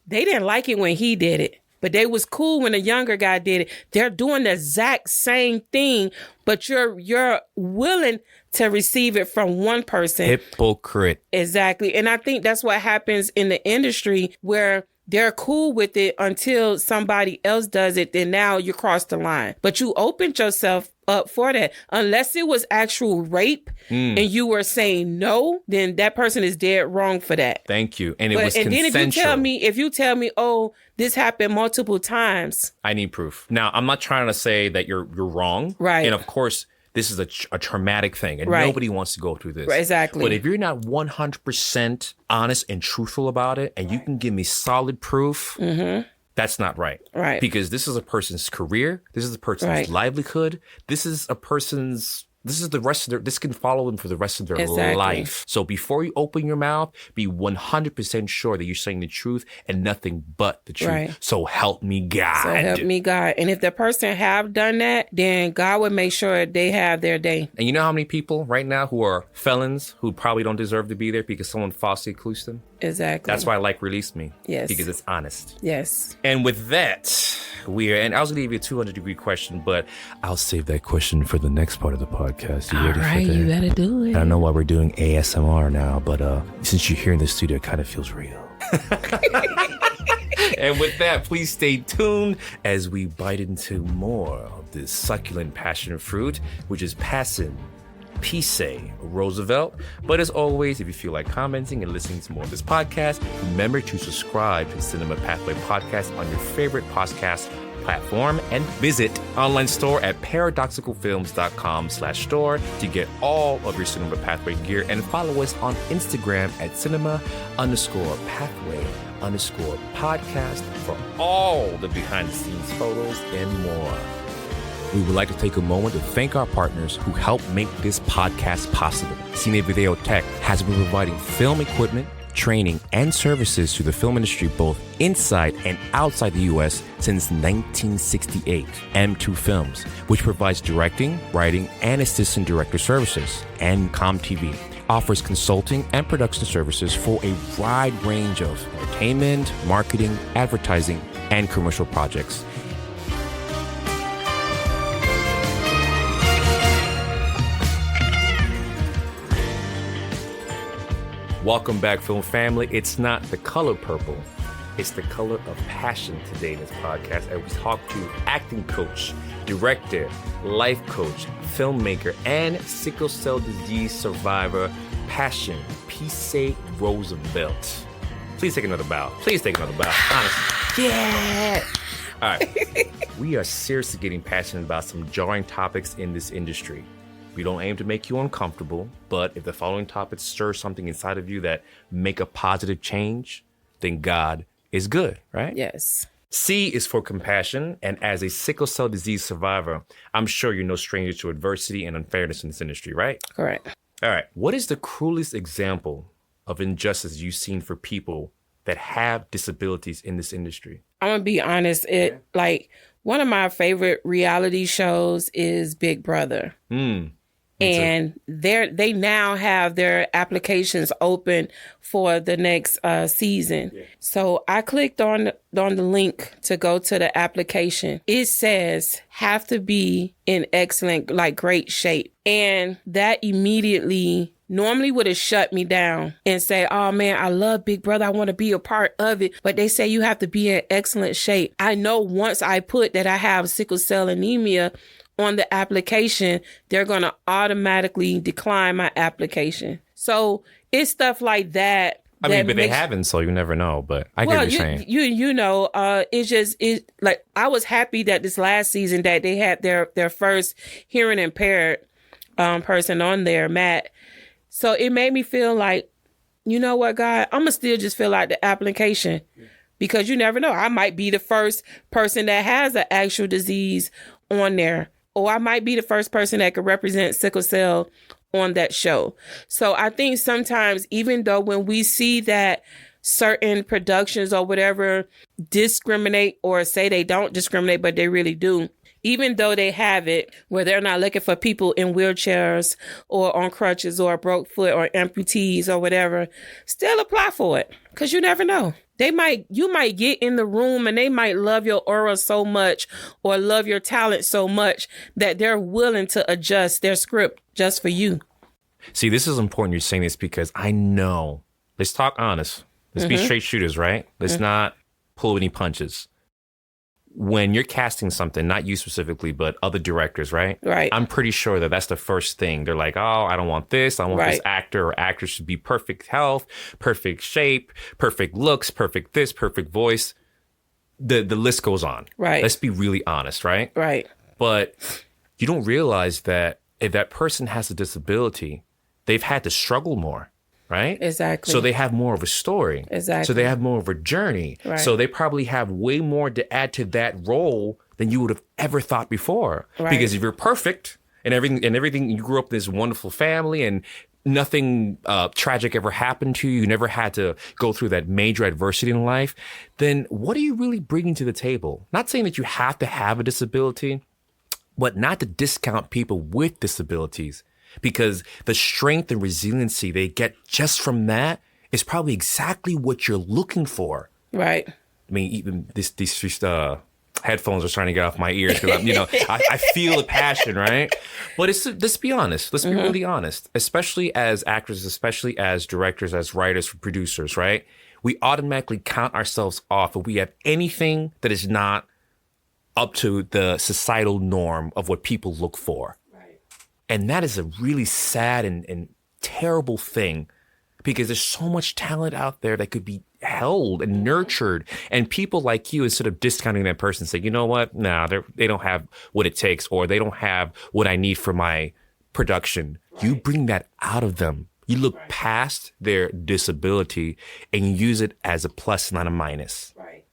They didn't like it when he did it, but they was cool when the younger guy did it. They're doing the exact same thing, but you're willing to receive it from one person. Hypocrite. Exactly. And I think that's what happens in the industry where they're cool with it until somebody else does it. Then now you cross the line. But you opened yourself up for that. Unless it was actual rape and you were saying no, then that person is dead wrong for that. Thank you. And it was consensual. And then if you tell me, oh, this happened multiple times. I need proof. Now, I'm not trying to say that you're wrong. Right. And of course, this is a traumatic thing and nobody wants to go through this. Right, exactly. But if you're not 100% honest and truthful about it and you can give me solid proof, that's not right. Right. Because this is a person's career. This is a person's livelihood. This is the rest of this can follow them for the rest of their life. So before you open your mouth, be 100% sure that you're saying the truth and nothing but the truth. Right. So help me God. So help me God. And if the person have done that, then God would make sure they have their day. And you know how many people right now who are felons who probably don't deserve to be there because someone falsely accused them? Exactly. That's why I like Release Me. Yes. Because it's honest. Yes. And with that, and I was going to give you a 200-degree question, but I'll save that question for the next part of the podcast. You ready for that? You better do it. I don't know why we're doing ASMR now, but since you're here in the studio, it kind of feels real. And with that, please stay tuned as we bite into more of this succulent passion fruit, which is passing P-Say Roosevelt. But as always, if you feel like commenting and listening to more of this podcast, remember to subscribe to Cinema Pathway Podcast on your favorite podcast platform and visit online store at paradoxicalfilms.com/store to get all of your Cinema Pathway gear and follow us on Instagram at cinema_pathway_podcast for all the behind the scenes photos and more. We would like to take a moment to thank our partners who help make this podcast possible. Cine Video Tech has been providing film equipment, training, and services to the film industry both inside and outside the U.S. since 1968. M2 Films, which provides directing, writing, and assistant director services, and ComTV, offers consulting and production services for a wide range of entertainment, marketing, advertising, and commercial projects. Welcome back, film family. It's not the color purple. It's the color of passion today in this podcast. And we talk to acting coach, director, life coach, filmmaker, and sickle cell disease survivor, Passion, P-Say Roosevelt. Please take another bow. Please take another bow. Honestly. Yeah. All right. We are seriously getting passionate about some jarring topics in this industry. We don't aim to make you uncomfortable, but if the following topics stir something inside of you that make a positive change, then God is good, right? Yes. C is for compassion, and as a sickle cell disease survivor, I'm sure you're no stranger to adversity and unfairness in this industry, right? Correct. All right. What is the cruelest example of injustice you've seen for people that have disabilities in this industry? I'm gonna be honest. One of my favorite reality shows is Big Brother. And they now have their applications open for the next season. Yeah. So I clicked on the link to go to the application. It says have to be in excellent, great shape. And that immediately normally would have shut me down and say, oh man, I love Big Brother. I want to be a part of it. But they say you have to be in excellent shape. I know once I put that I have sickle cell anemia on the application, they're going to automatically decline my application. So it's stuff like that. They haven't, so you never know. But I get what you're saying. I was happy that this last season that they had their first hearing impaired person on there, Matt. So it made me feel like, you know what, God, I'm gonna still just fill out the application because you never know. I might be the first person that has an actual disease on there. Or I might be the first person that could represent sickle cell on that show. So I think sometimes, even though when we see that certain productions or whatever discriminate or say they don't discriminate, but they really do, even though they have it where they're not looking for people in wheelchairs or on crutches or a broke foot or amputees or whatever, still apply for it because you never know. You might get in the room and they might love your aura so much or love your talent so much that they're willing to adjust their script just for you. See, this is important you're saying this because I know, let's talk honest. Let's be straight shooters, right? Let's not pull any punches. When you're casting something, not you specifically, but other directors, right? Right. I'm pretty sure that that's the first thing. They're like, oh, I don't want this. I want this actor or actress to be perfect health, perfect shape, perfect looks, perfect this, perfect voice. The list goes on. Right. Let's be really honest, right? Right. But you don't realize that if that person has a disability, they've had to struggle more. Right? Exactly. So they have more of a story. Exactly. So they have more of a journey. Right. So they probably have way more to add to that role than you would have ever thought before. Right. Because if you're perfect and everything, you grew up in this wonderful family and nothing tragic ever happened to you, you never had to go through that major adversity in life, then what are you really bringing to the table? Not saying that you have to have a disability, but not to discount people with disabilities. Because the strength and resiliency they get just from that is probably exactly what you're looking for. Right. I mean, even these headphones are starting to get off my ears because I feel the passion, right? But let's be honest. Let's be really honest. Especially as actors, especially as directors, as writers, producers, right? We automatically count ourselves off if we have anything that is not up to the societal norm of what people look for. And that is a really sad and terrible thing because there's so much talent out there that could be held and nurtured. And people like you, instead of discounting that person, say, you know what? Nah, they don't have what it takes or they don't have what I need for my production. Right. You bring that out of them. You look past their disability and you use it as a plus, not a minus. Right.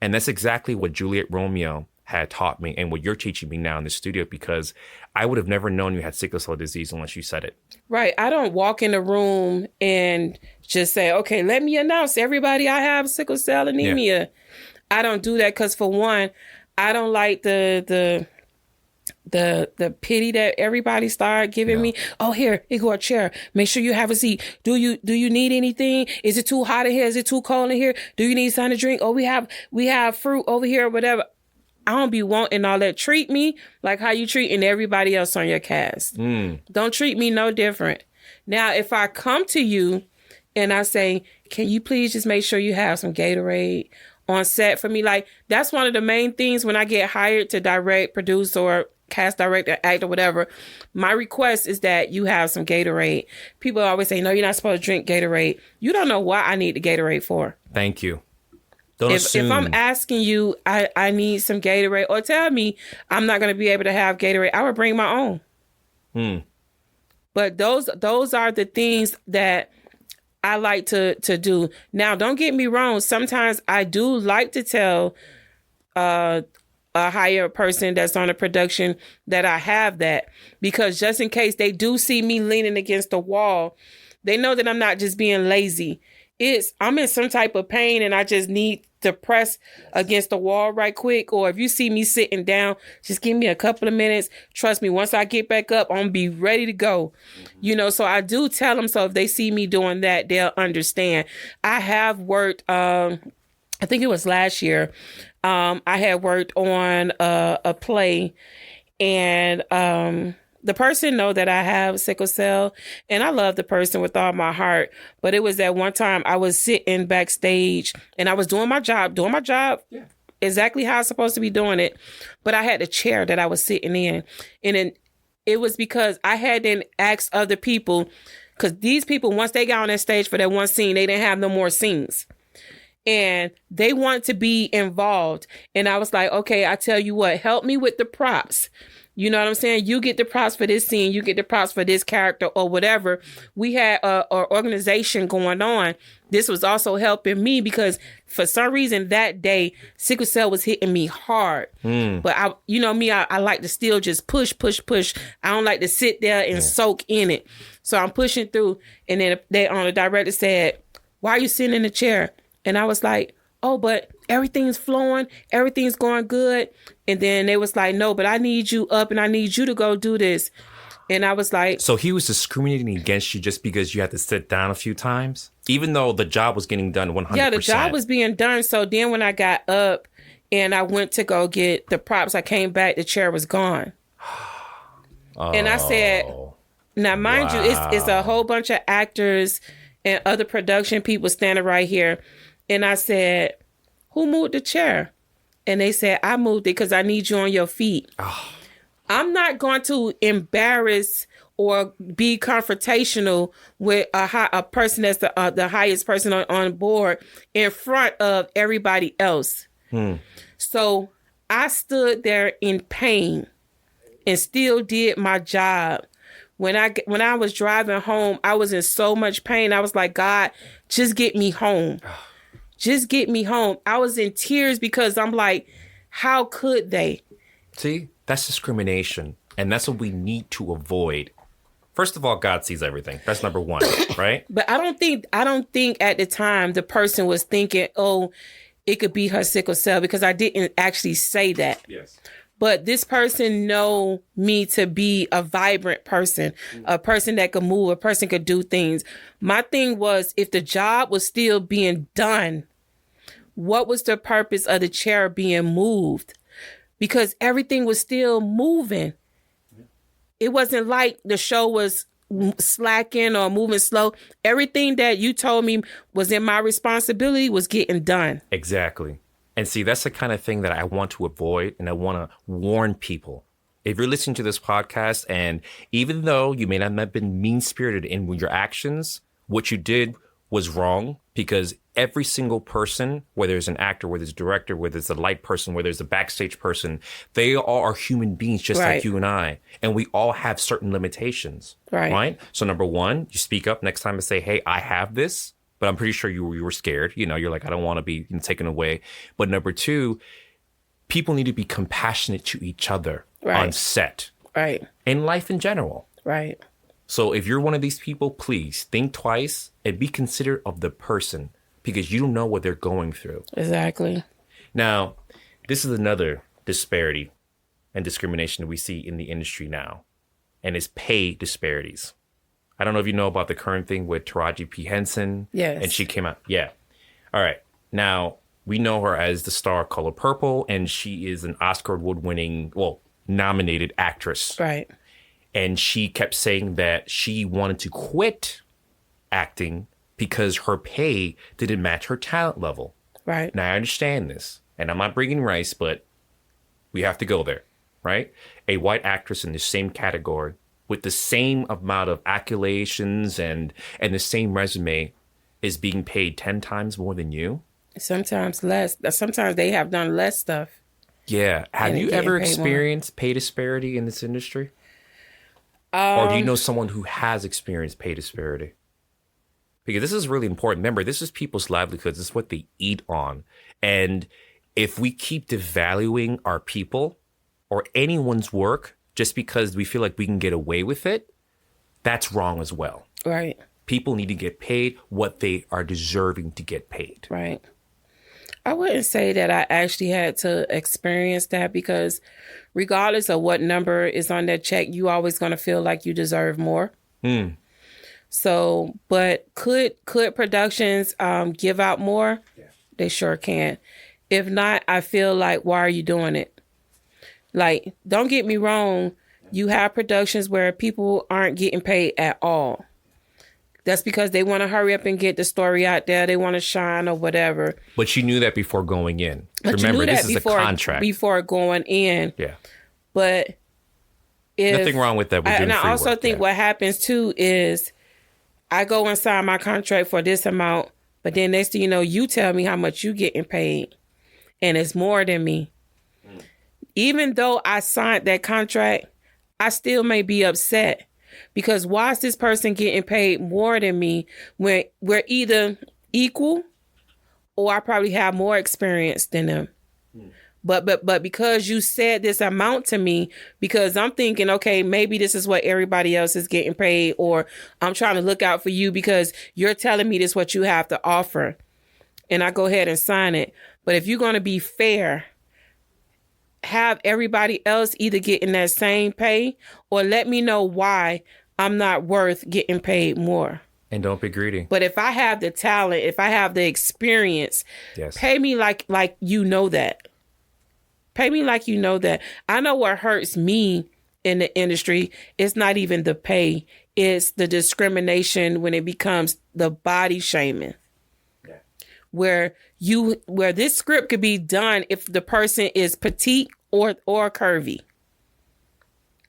And that's exactly what Juliet Romeo had taught me and what you're teaching me now in the studio, because I would have never known you had sickle cell disease unless you said it. Right. I don't walk in a room and just say, okay, let me announce everybody I have sickle cell anemia. Yeah. I don't do that because, for one, I don't like the the pity that everybody started giving me. Oh, here go a chair. Make sure you have a seat. Do you need anything? Is it too hot in here? Is it too cold in here? Do you need something to drink? Oh, we have fruit over here or whatever. I don't be wanting all that. Treat me like how you treating everybody else on your cast. Don't treat me no different. Now, if I come to you and I say, can you please just make sure you have some Gatorade on set for me? Like, that's one of the main things when I get hired to direct, produce, or cast, direct, act, or whatever. My request is that you have some Gatorade. People always say, no, you're not supposed to drink Gatorade. You don't know what I need the Gatorade for. Thank you. Don't assume. If I'm asking you, I need some Gatorade, or tell me I'm not going to be able to have Gatorade, I would bring my own. But those are the things that I like to do. Now, don't get me wrong. Sometimes I do like to tell a higher person that's on a production that I have that, because just in case they do see me leaning against the wall, they know that I'm not just being lazy. I'm in some type of pain and I just need to press against the wall right quick. Or if you see me sitting down, just give me a couple of minutes. Trust me, once I get back up, I'm gonna be ready to go. So I do tell them, so if they see me doing that, they'll understand. I have worked, I think it was last year, I had worked on a play, and the person know that I have sickle cell, and I love the person with all my heart. But it was that one time I was sitting backstage and I was doing my job exactly how I was supposed to be doing it. But I had the chair that I was sitting in. And then it was because I hadn't asked other people, because these people, once they got on that stage for that one scene, they didn't have no more scenes. And they want to be involved. And I was like, okay, I tell you what, help me with the props. You know what I'm saying? You get the props for this scene. You get the props for this character or whatever. We had a organization going on. This was also helping me because for some reason that day, sickle cell was hitting me hard. But I like to still just push. I don't like to sit there and soak in it. So I'm pushing through. And then the director said, why are you sitting in the chair? And I was like, oh, but everything's flowing. Everything's going good. And then they was like, no, but I need you up and I need you to go do this. And I was like... So he was discriminating against you just because you had to sit down a few times? Even though the job was getting done 100%? Yeah, the job was being done. So then when I got up and I went to go get the props, I came back, the chair was gone. And I said, now mind you, it's a whole bunch of actors and other production people standing right here. And I said, who moved the chair? And they said, I moved it because I need you on your feet. I'm not going to embarrass or be confrontational with a person that's the highest person on board in front of everybody else. So I stood there in pain and still did my job. When I was driving home, I was in so much pain. I was like, God, just get me home. Just get me home. I was in tears because I'm like, how could they? See, that's discrimination. And that's what we need to avoid. First of all, God sees everything. That's number one, right? But I don't think at the time the person was thinking, oh, it could be her sickle cell, because I didn't actually say that. Yes. But this person know me to be a vibrant person, a person that could move, a person could do things. My thing was, if the job was still being done, what was the purpose of the chair being moved? Because everything was still moving. It wasn't like the show was slacking or moving slow. Everything that you told me was in my responsibility was getting done. Exactly. And see, that's the kind of thing that I want to avoid, and I want to warn people. If you're listening to this podcast, and even though you may not have been mean-spirited in your actions, what you did was wrong, because every single person, whether it's an actor, whether it's a director, whether it's a light person, whether it's a backstage person, they all are human beings just like you and I. And we all have certain limitations, right? So number one, you speak up next time and say, hey, I have this. But I'm pretty sure you were scared. You're like, I don't want to be taken away. But number two, people need to be compassionate to each other on set. Right. In life in general. Right. So if you're one of these people, please think twice and be considerate of the person, because you don't know what they're going through. Exactly. Now, this is another disparity and discrimination that we see in the industry now, and it's pay disparities. I don't know if you know about the current thing with Taraji P. Henson. Yes. And she came out. Yeah. All right. Now, we know her as the star of Color Purple, and she is an Oscar award-winning, nominated actress. Right. And she kept saying that she wanted to quit acting because her pay didn't match her talent level. Right. Now, I understand this, and I'm not bringing rice, but we have to go there, right? A white actress in the same category with the same amount of accolations and the same resume is being paid 10 times more than you. Sometimes less. Sometimes they have done less stuff. Yeah. Have you ever experienced pay disparity in this industry? Or do you know someone who has experienced pay disparity? Because this is really important. Remember, this is people's livelihoods. This is what they eat on. And if we keep devaluing our people or anyone's work just because we feel like we can get away with it, that's wrong as well. Right. People need to get paid what they are deserving to get paid. Right. I wouldn't say that I actually had to experience that, because regardless of what number is on that check, you always going to feel like you deserve more. So, but could productions give out more? Yeah. They sure can. If not, I feel like, why are you doing it? Like, don't get me wrong. You have productions where people aren't getting paid at all. That's because they want to hurry up and get the story out there. They want to shine or whatever. But you knew that before going in. Remember, this is a contract. Before going in. Yeah. But nothing wrong with that. And I also think what happens too is I go and sign my contract for this amount, but then next thing you know, you tell me how much you getting paid, and it's more than me. Even though I signed that contract, I still may be upset, because why is this person getting paid more than me when we're either equal or I probably have more experience than them? But because you said this amount to me, because I'm thinking, okay, maybe this is what everybody else is getting paid, or I'm trying to look out for you because you're telling me this is what you have to offer, and I go ahead and sign it. But if you're going to be fair, have everybody else either getting that same pay, or let me know why I'm not worth getting paid more. And don't be greedy. But if I have the talent, if I have the experience, yes, pay me like you know that. Pay me like you know that. I know what hurts me in the industry. It's not even the pay. It's the discrimination when it becomes the body shaming. Yeah. Where this script could be done if the person is petite or curvy.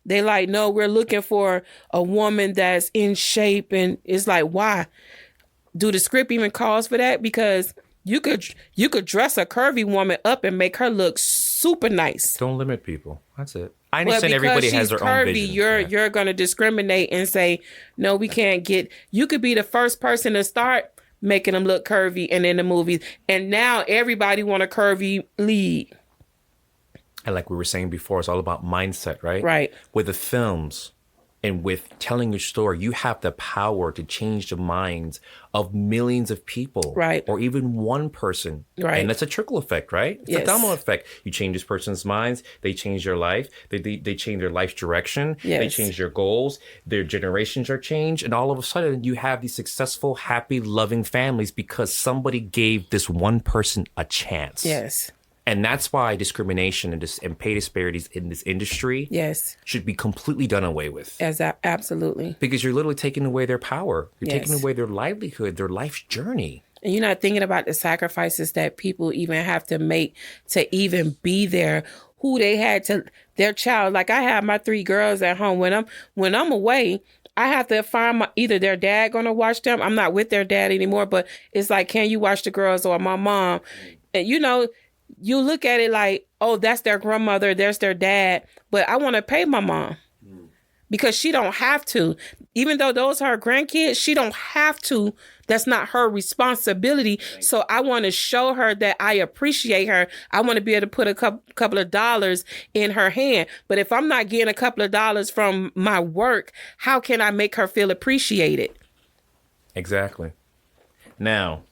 They like, no, we're looking for a woman that's in shape, and it's like, why? Do the script even calls for that? Because you could dress a curvy woman up and make her look super nice. Don't limit people. That's it. I understand everybody has their own vision. You're going to discriminate and say, no, we can't get. You could be the first person to start making them look curvy and in the movies, and now everybody want a curvy lead. And like we were saying before, it's all about mindset, right? Right. With the films and with telling your story, you have the power to change the minds of millions of people. Right. Or even one person. Right. And that's a trickle effect, right? It's a domino effect. You change this person's minds, they change their life, they change their life's direction, they change their goals, their generations are changed, and all of a sudden you have these successful, happy, loving families because somebody gave this one person a chance. Yes. And that's why discrimination and pay disparities in this industry should be completely done away with. Absolutely. Because you're literally taking away their power. You're taking away their livelihood, their life's journey. And you're not thinking about the sacrifices that people even have to make to even be there. Who they had to, their child. Like, I have my 3 girls at home. When I'm away, I have to find either their dad going to watch them. I'm not with their dad anymore, but it's like, can you watch the girls, or my mom? And you look at it like, oh, that's their grandmother, there's their dad, but I want to pay my mom because she don't have to. Even though those are her grandkids, she don't have to. That's not her responsibility. So I want to show her that I appreciate her. I want to be able to put a couple of dollars in her hand. But if I'm not getting a couple of dollars from my work, how can I make her feel appreciated? Exactly. Now,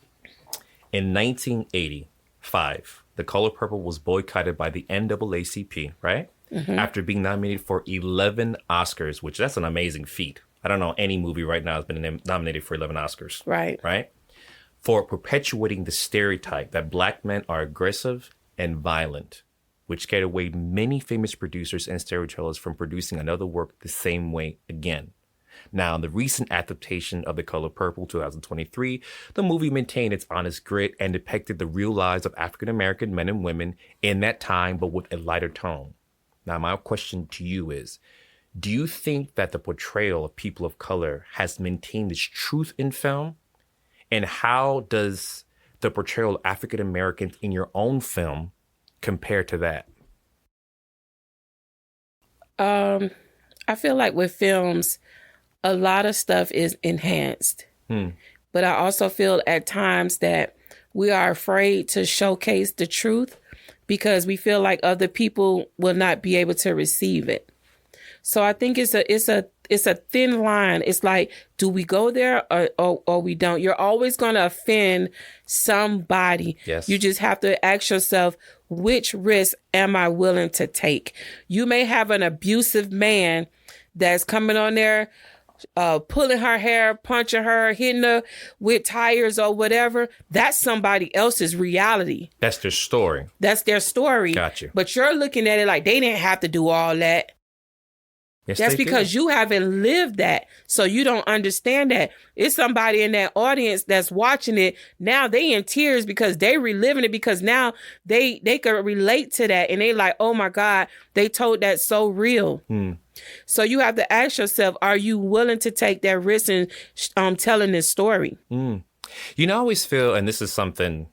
in 1985, The Color Purple was boycotted by the NAACP, right? after being nominated for 11 Oscars, which that's an amazing feat. I don't know any movie right now has been nominated for 11 Oscars. Right. Right? For perpetuating the stereotype that Black men are aggressive and violent, which scared away many famous producers and storytellers from producing another work the same way again. Now, in the recent adaptation of The Color Purple 2023, the movie maintained its honest grit and depicted the real lives of African-American men and women in that time, but with a lighter tone. Now, my question to you is, do you think that the portrayal of people of color has maintained its truth in film? And how does the portrayal of African Americans in your own film compare to that? I feel like with films, a lot of stuff is enhanced. But I also feel at times that we are afraid to showcase the truth because we feel like other people will not be able to receive it. So I think it's a thin line. It's like, do we go there or we don't? You're always going to offend somebody. Yes. You just have to ask yourself, which risk am I willing to take? You may have an abusive man that's coming on there, pulling her hair, punching her, hitting her with tires or whatever. That's somebody else's reality. That's their story. That's their story. Gotcha. But you're looking at it like they didn't have to do all that. Yes, that's because you haven't lived that. So you don't understand that. It's somebody in that audience that's watching it. Now they in tears because they reliving it because now they can relate to that. And they like, oh my God, they told that so real. So you have to ask yourself, are you willing to take that risk in telling this story? You know, I always feel, and this is something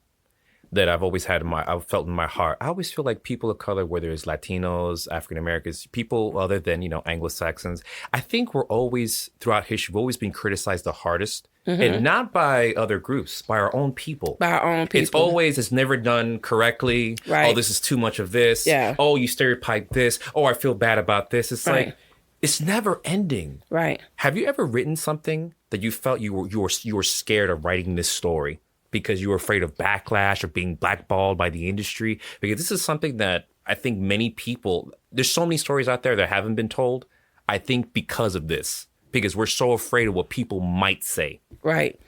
that I've always had I've felt in my heart. I always feel like people of color, whether it's Latinos, African Americans, people other than, Anglo-Saxons, I think we're always, throughout history, we've always been criticized the hardest. And not by other groups, by our own people. By our own people. It's never done correctly. Right. Oh, this is too much of this. Yeah. Oh, you stereotype this. Oh, I feel bad about this. It's Right. like, it's never ending. Right. Have you ever written something that you felt you were scared of writing this story because you were afraid of backlash or being blackballed by the industry? Because this is something that I think many people, there's so many stories out there that haven't been told, I think because of this, because we're so afraid of what people might say. Right.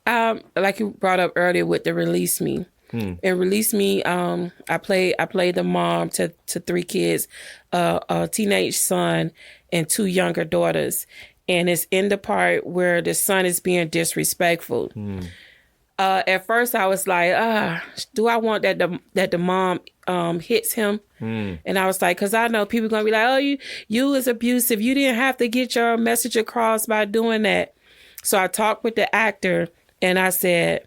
Like you brought up earlier with the Release Me. And Release Me, I played the mom to 3 kids, a teenage son and 2 younger daughters. And it's in the part where the son is being disrespectful. At first I was like, do I want that the mom hits him? And I was like, because I know people gonna be like, oh, you was abusive. You didn't have to get your message across by doing that. So I talked with the actor and I said,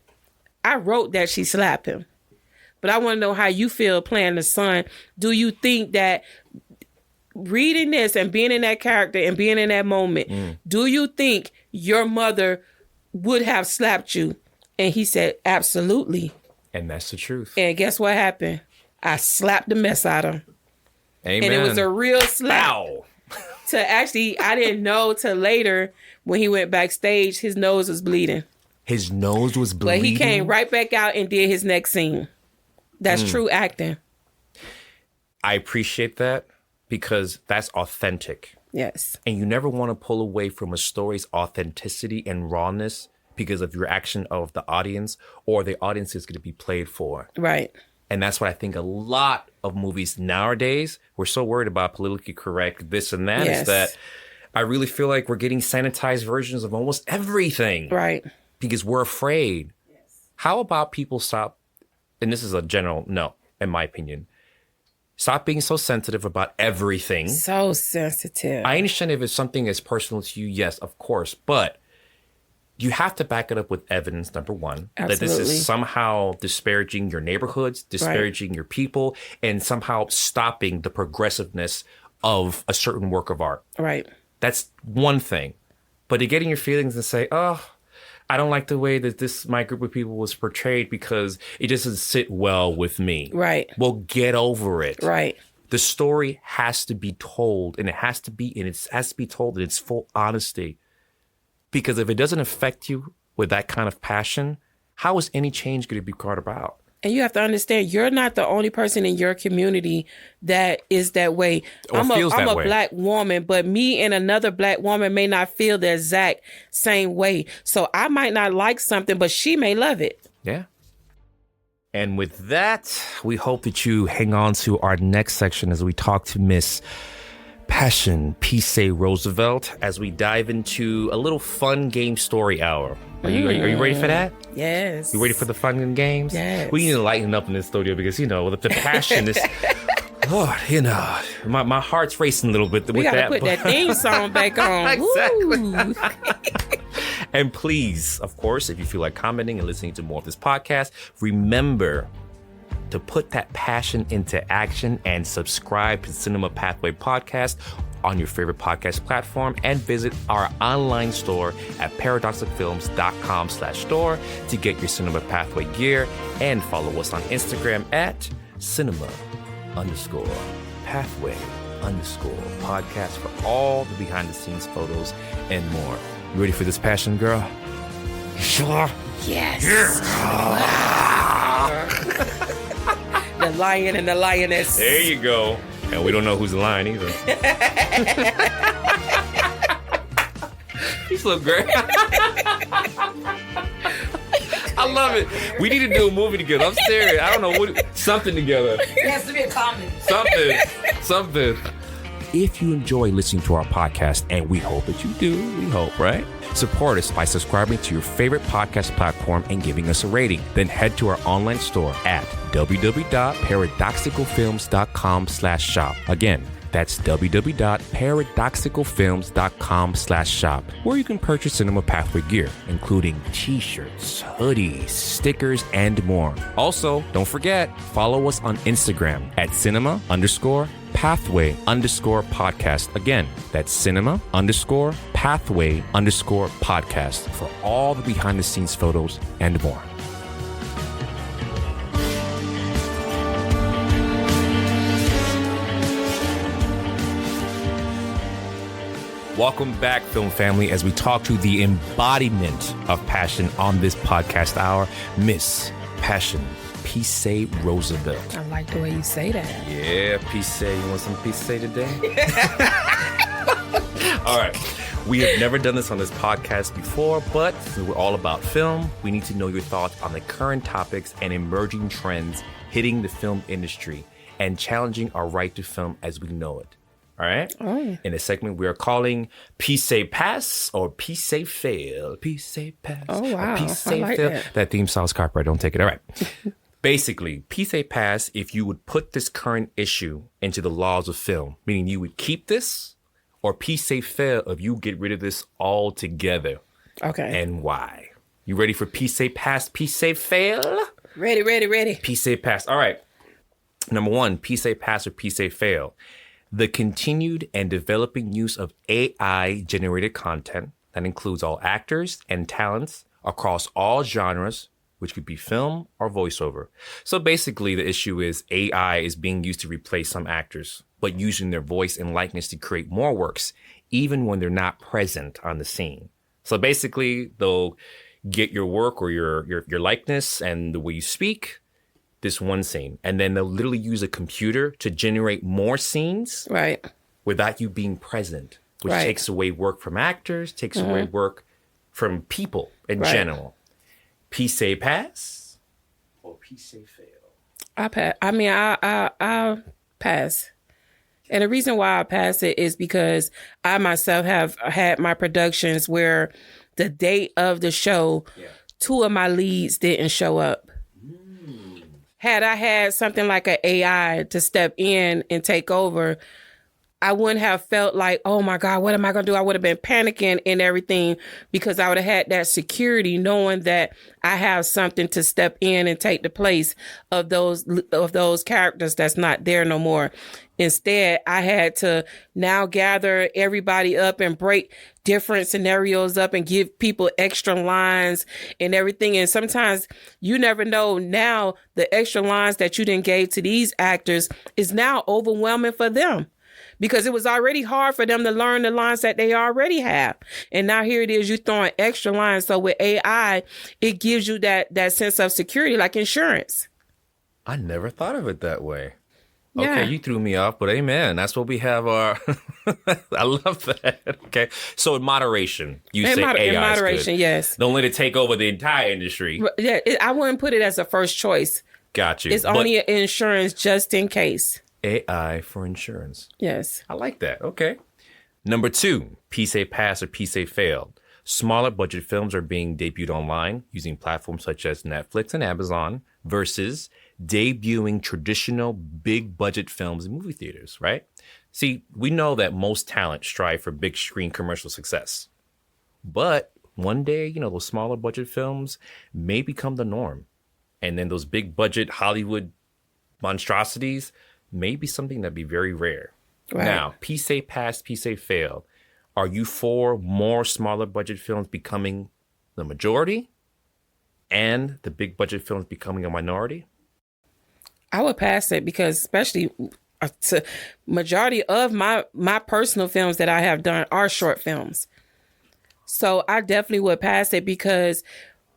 I wrote that she slapped him. But I want to know how you feel playing the son. Do you think that reading this and being in that character and being in that moment, do you think your mother would have slapped you? And he said, absolutely. And that's the truth. And guess what happened? I slapped the mess out of him. Amen. And it was a real slap. Ow. To actually, I didn't know till later when he went backstage, his nose was bleeding. His nose was bleeding? But he came right back out and did his next scene. That's true acting. I appreciate that because that's authentic. Yes. And you never want to pull away from a story's authenticity and rawness because of your reaction of the audience or the audience is going to be played for. Right. And that's what I think a lot of movies nowadays, we're so worried about politically correct this and that, Yes. is that I really feel like we're getting sanitized versions of almost everything. Right. Because we're afraid. Yes. How about people stop, and this is a general no, in my opinion, stop being so sensitive about everything. So sensitive. I understand if it's something as personal to you, yes, of course, but you have to back it up with evidence, number one. Absolutely. That this is somehow disparaging your neighborhoods, disparaging your people, and somehow stopping the progressiveness of a certain work of art. Right. That's one thing. But to get in your feelings and say, oh, I don't like the way that my group of people was portrayed because it just doesn't sit well with me. Right. Well, get over it. Right. The story has to be told, and it has to be told in its full honesty. Because if it doesn't affect you with that kind of passion, how is any change going to be brought about? And you have to understand, you're not the only person in your community that is that way. Or I'm feels that a way. Black woman, but me and another Black woman may not feel the exact same way. So I might not like something, but she may love it. Yeah. And with that, we hope that you hang on to our next section as we talk to Miss Passion P-Say Roosevelt as we dive into a little fun game story hour. Are you ready for that? Yes. You ready for the fun and games? Yes. We need to lighten up in this studio because, the passion is... Lord, my heart's racing a little bit. We got to put that theme song back on. Exactly. And please, of course, if you feel like commenting and listening to more of this podcast, remember to put that passion into action and subscribe to Cinema Pathway Podcast on your favorite podcast platform and visit our online store at paradoxicfilms.com/store to get your Cinema Pathway gear and follow us on Instagram at cinema_pathway_podcast for all the behind the scenes photos and more. You ready for this passion, girl? You sure? Yes. The lion and the lioness. There you go. And we don't know who's the lion either. You look great. I love it. We need to do a movie together. I'm serious. I don't know something together. It has to be a comedy. Something. If you enjoy listening to our podcast, and we hope that you do, we hope, right? Support us by subscribing to your favorite podcast platform and giving us a rating. Then head to our online store at www.paradoxicalfilms.com/shop. Again, that's www.paradoxicalfilms.com/shop, where you can purchase Cinema Pathway gear, including t-shirts, hoodies, stickers, and more. Also, don't forget, follow us on Instagram at cinema_pathway_podcast. Again, that's cinema_pathway_podcast for all the behind the scenes photos and more. Welcome back, film family, as we talk to the embodiment of passion on this podcast hour, Miss Passion P-Say Roosevelt. I like the way you say that. Yeah, P-Say. You want some P-Say today? All right. We have never done this on this podcast before, but we're all about film. We need to know your thoughts on the current topics and emerging trends hitting the film industry and challenging our right to film as we know it. All right? Oh. In a segment we are calling P-Say Pass or P-Say Fail. P-Say Pass. Oh, wow. P-Say I like Fail. that. That theme song's copyright. Don't take it. All right. Basically, P-Say Pass if you would put this current issue into the laws of film, meaning you would keep this, or P-Say Fail if you get rid of this altogether. Okay. And why? You ready for P-Say Pass, P-Say Fail? Ready. P-Say Pass. All right. Number one, P-Say Pass or P-Say Fail. The continued and developing use of AI-generated content that includes all actors and talents across all genres, which could be film or voiceover. So basically, the issue is AI is being used to replace some actors, but using their voice and likeness to create more works, even when they're not present on the scene. So basically, they'll get your work or your likeness and the way you speak, this one scene, and then they'll literally use a computer to generate more scenes Right. without you being present, which Right. takes away work from actors, takes away work from people in Right. general. P-Say Pass or P-Say Fail? I pass. I mean, I pass. And the reason why I pass it is because I myself have had my productions where the date of the show, two of my leads didn't show up. Had I had something like an AI to step in and take over, I wouldn't have felt like, oh my God, what am I going to do? I would have been panicking and everything because I would have had that security knowing that I have something to step in and take the place of those characters that's not there no more. Instead, I had to now gather everybody up and break different scenarios up and give people extra lines and everything. And sometimes you never know now the extra lines that you didn't gave to these actors is now overwhelming for them. Because it was already hard for them to learn the lines that they already have. And now here it is, you throwing extra lines. So with AI, it gives you that sense of security, like insurance. I never thought of it that way. Yeah. Okay, you threw me off, but amen. That's what we have our... I love that. Okay. So in moderation, you say AI in moderation, is good. yes. Don't let it take over the entire industry. Yeah, I wouldn't put it as a first choice. Got you. It's only insurance just in case. AI for insurance. Yes. I like that. Okay. Number 2, P-Say pass or P-Say fail. Smaller budget films are being debuted online using platforms such as Netflix and Amazon versus debuting traditional big budget films in movie theaters, right? See, we know that most talent strive for big screen commercial success. But one day, those smaller budget films may become the norm. And then those big budget Hollywood monstrosities may be something that'd be very rare. Right. Now, P-Say pass, P-Say fail. Are you for more smaller budget films becoming the majority and the big budget films becoming a minority? I would pass it because especially majority of my personal films that I have done are short films. So I definitely would pass it because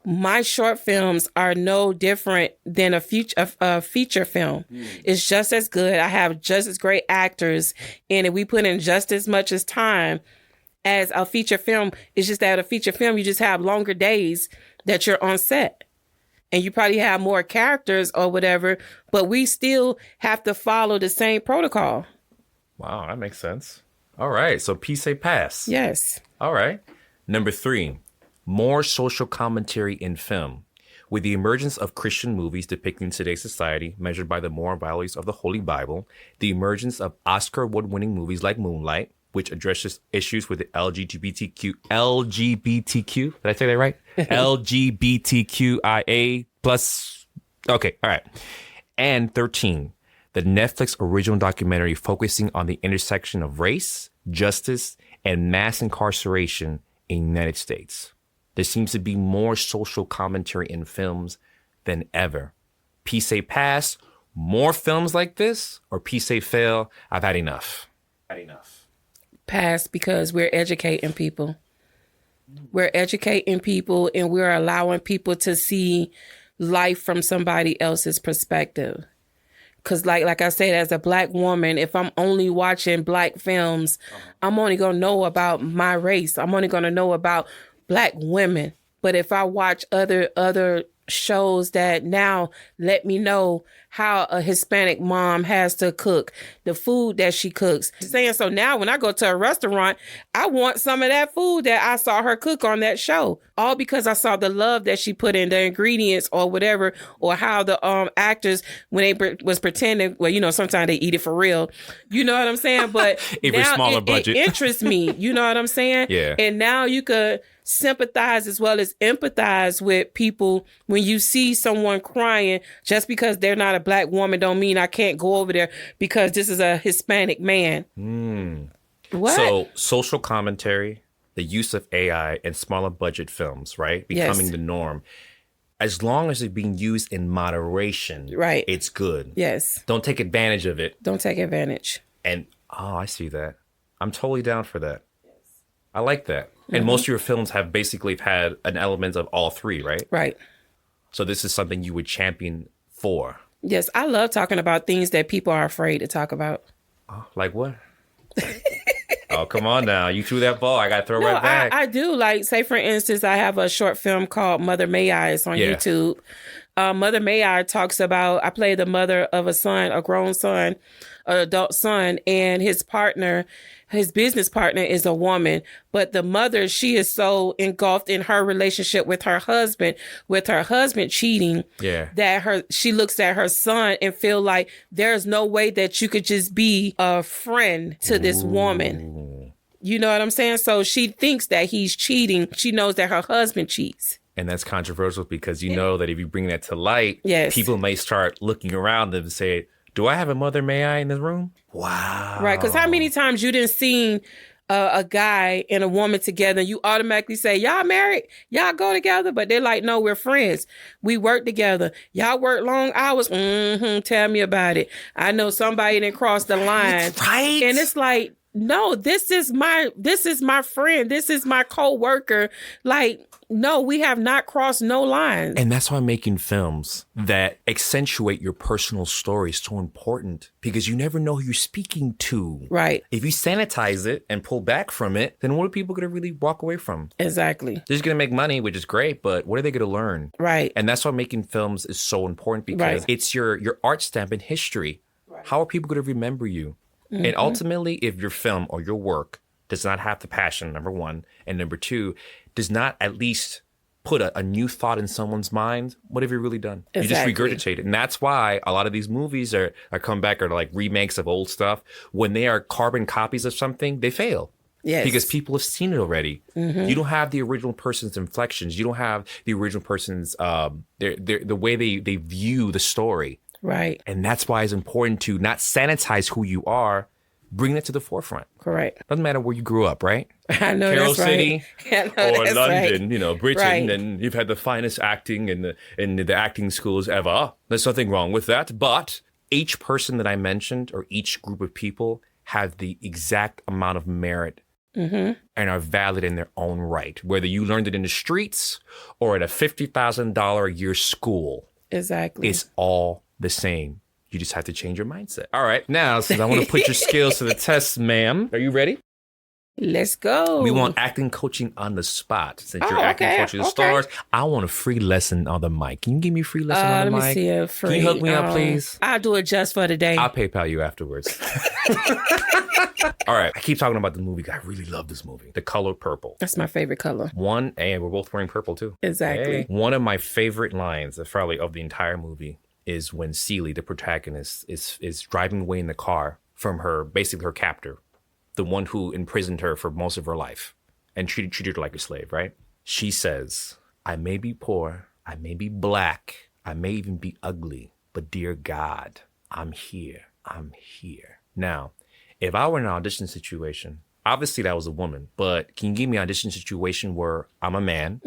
my short films are no different than a feature film. It's just as good. I have just as great actors in it. We put in just as much as time as a feature film. It's just that a feature film, you just have longer days that you're on set. And you probably have more characters or whatever, but we still have to follow the same protocol. Wow, that makes sense. All right. So P-Say pass. Yes. All right. Number 3, more social commentary in film. With the emergence of Christian movies depicting today's society measured by the moral values of the Holy Bible, the emergence of Oscar award-winning movies like Moonlight, which addresses issues with the LGBTQ, did I say that right? LGBTQIA plus. Okay, all right. And 13, the Netflix original documentary focusing on the intersection of race, justice, and mass incarceration in the United States. There seems to be more social commentary in films than ever. P-Say pass, more films like this, or P-Say fail, I've had enough. Pass because we're educating people. We're educating people and we're allowing people to see life from somebody else's perspective. Because like I said, as a Black woman, if I'm only watching Black films, I'm only going to know about my race. I'm only going to know about Black women. But if I watch other shows that now let me know how a Hispanic mom has to cook, the food that she cooks. So now when I go to a restaurant, I want some of that food that I saw her cook on that show. All because I saw the love that she put in the ingredients or whatever, or how the actors, when they was pretending, well, sometimes they eat it for real. You know what I'm saying? But even now smaller budget. It interests me. You know what I'm saying? Yeah. And now you could sympathize as well as empathize with people when you see someone crying. Just because they're not a Black woman don't mean I can't go over there because this is a Hispanic man. What? So social commentary, the use of AI and smaller budget films, right? Becoming the norm. As long as it's being used in moderation, right, it's good. Yes. Don't take advantage of it. Don't take advantage. And, I see that. I'm totally down for that. I like that. And most of your films have basically had an element of all three, right? Right. So this is something you would champion for. Yes, I love talking about things that people are afraid to talk about. Like what? Oh, come on now. You threw that ball. I got to throw right back. I do. Like, say, for instance, I have a short film called Mother May I. It's on YouTube. Mother May I talks about, I play the mother of a son, a grown son, an adult son, and his partner, his business partner is a woman. But the mother, she is so engulfed in her relationship with her husband cheating, that she looks at her son and feel like there's no way that you could just be a friend to this woman. You know what I'm saying? So she thinks that he's cheating. She knows that her husband cheats. And that's controversial because you know that if you bring that to light, people may start looking around them and say, do I have a Mother May I in this room? Wow. Right. Because how many times you didn't see a guy and a woman together and you automatically say, y'all married? Y'all go together? But they're like, no, we're friends. We work together. Y'all work long hours? Tell me about it. I know somebody didn't cross the line. Right. And it's like, no, this is my friend. This is my co-worker. Like, no, we have not crossed no lines. And that's why making films that accentuate your personal story is so important, because you never know who you're speaking to. Right. If you sanitize it and pull back from it, then what are people going to really walk away from? Exactly. They're just going to make money, which is great, but what are they going to learn? Right. And that's why making films is so important, because it's your art stamp in history. Right. How are people going to remember you? Mm-hmm. And ultimately, if your film or your work does not have the passion, number one, and number two, does not at least put a new thought in someone's mind, what have you really done? Exactly. You just regurgitate it. And that's why a lot of these movies are come back, are like remakes of old stuff. When they are carbon copies of something, they fail. Yes. Because people have seen it already. Mm-hmm. You don't have the original person's inflections. You don't have the original person's the way they view the story. Right. And that's why it's important to not sanitize who you are, bring it to the forefront. Correct. Doesn't matter where you grew up, right? I know Carol that's City right. or London, right. You know, Britain, right. And you've had the finest acting in the acting schools ever. There's nothing wrong with that. But each person that I mentioned, or each group of people, have the exact amount of merit and are valid in their own right. Whether you learned it in the streets or at a $50,000 a year school. Exactly. It's all the same. You just have to change your mindset. All right. Now, since I want to put your skills to the test, ma'am, are you ready? Let's go. We want acting coaching on the spot. Since you're acting coaching the stars, I want a free lesson on the mic. Can you give me a free lesson on the mic? Let me see a free. Can you hook me up, please? I'll do it just for the day. I'll PayPal you afterwards. All right. I keep talking about the movie. I really love this movie. The Color Purple. That's my favorite color. And we're both wearing purple too. Exactly. Hey. One of my favorite lines, probably of the entire movie, is when Celie, the protagonist, is driving away in the car from basically her captor, the one who imprisoned her for most of her life and treated her like a slave, right? She says, I may be poor, I may be black, I may even be ugly, but dear God, I'm here. I'm here. Now, if I were in an audition situation, obviously that was a woman, but can you give me an audition situation where I'm a man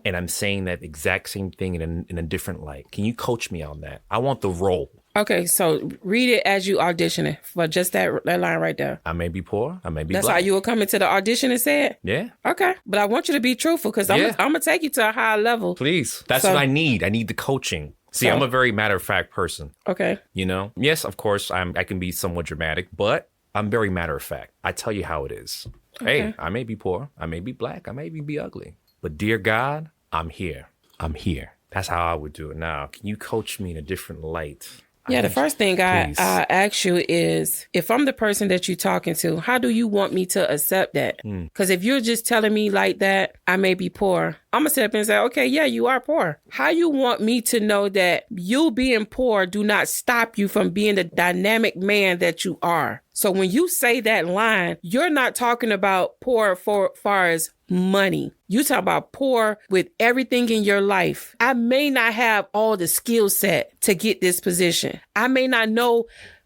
and I'm saying that exact same thing in a different light? Can you coach me on that? I want the role. Okay, so read it as you auditioning for just that line right there. I may be poor, I may be That's black. how you will come into the audition and say it? Yeah. Okay, but I want you to be truthful, because I'm going to take you to a higher level. Please. That's what I need. I need the coaching. See, I'm a very matter-of-fact person. Okay. You know? Yes, of course, I can be somewhat dramatic, but I'm very matter-of-fact. I tell you how it is. Okay. Hey, I may be poor, I may be black, I may even be ugly, but dear God, I'm here. I'm here. That's how I would do it. Now, can you coach me in a different light? Yeah, the first thing I ask you is, if I'm the person that you're talking to, how do you want me to accept that? Because if you're just telling me like that, I may be poor, I'm going to sit up and say, okay, yeah, you are poor. How you want me to know that you being poor do not stop you from being the dynamic man that you are? So when you say that line, you're not talking about poor for far as money. You talk about poor with everything in your life. I may not have all the skill set to get this position. I may not know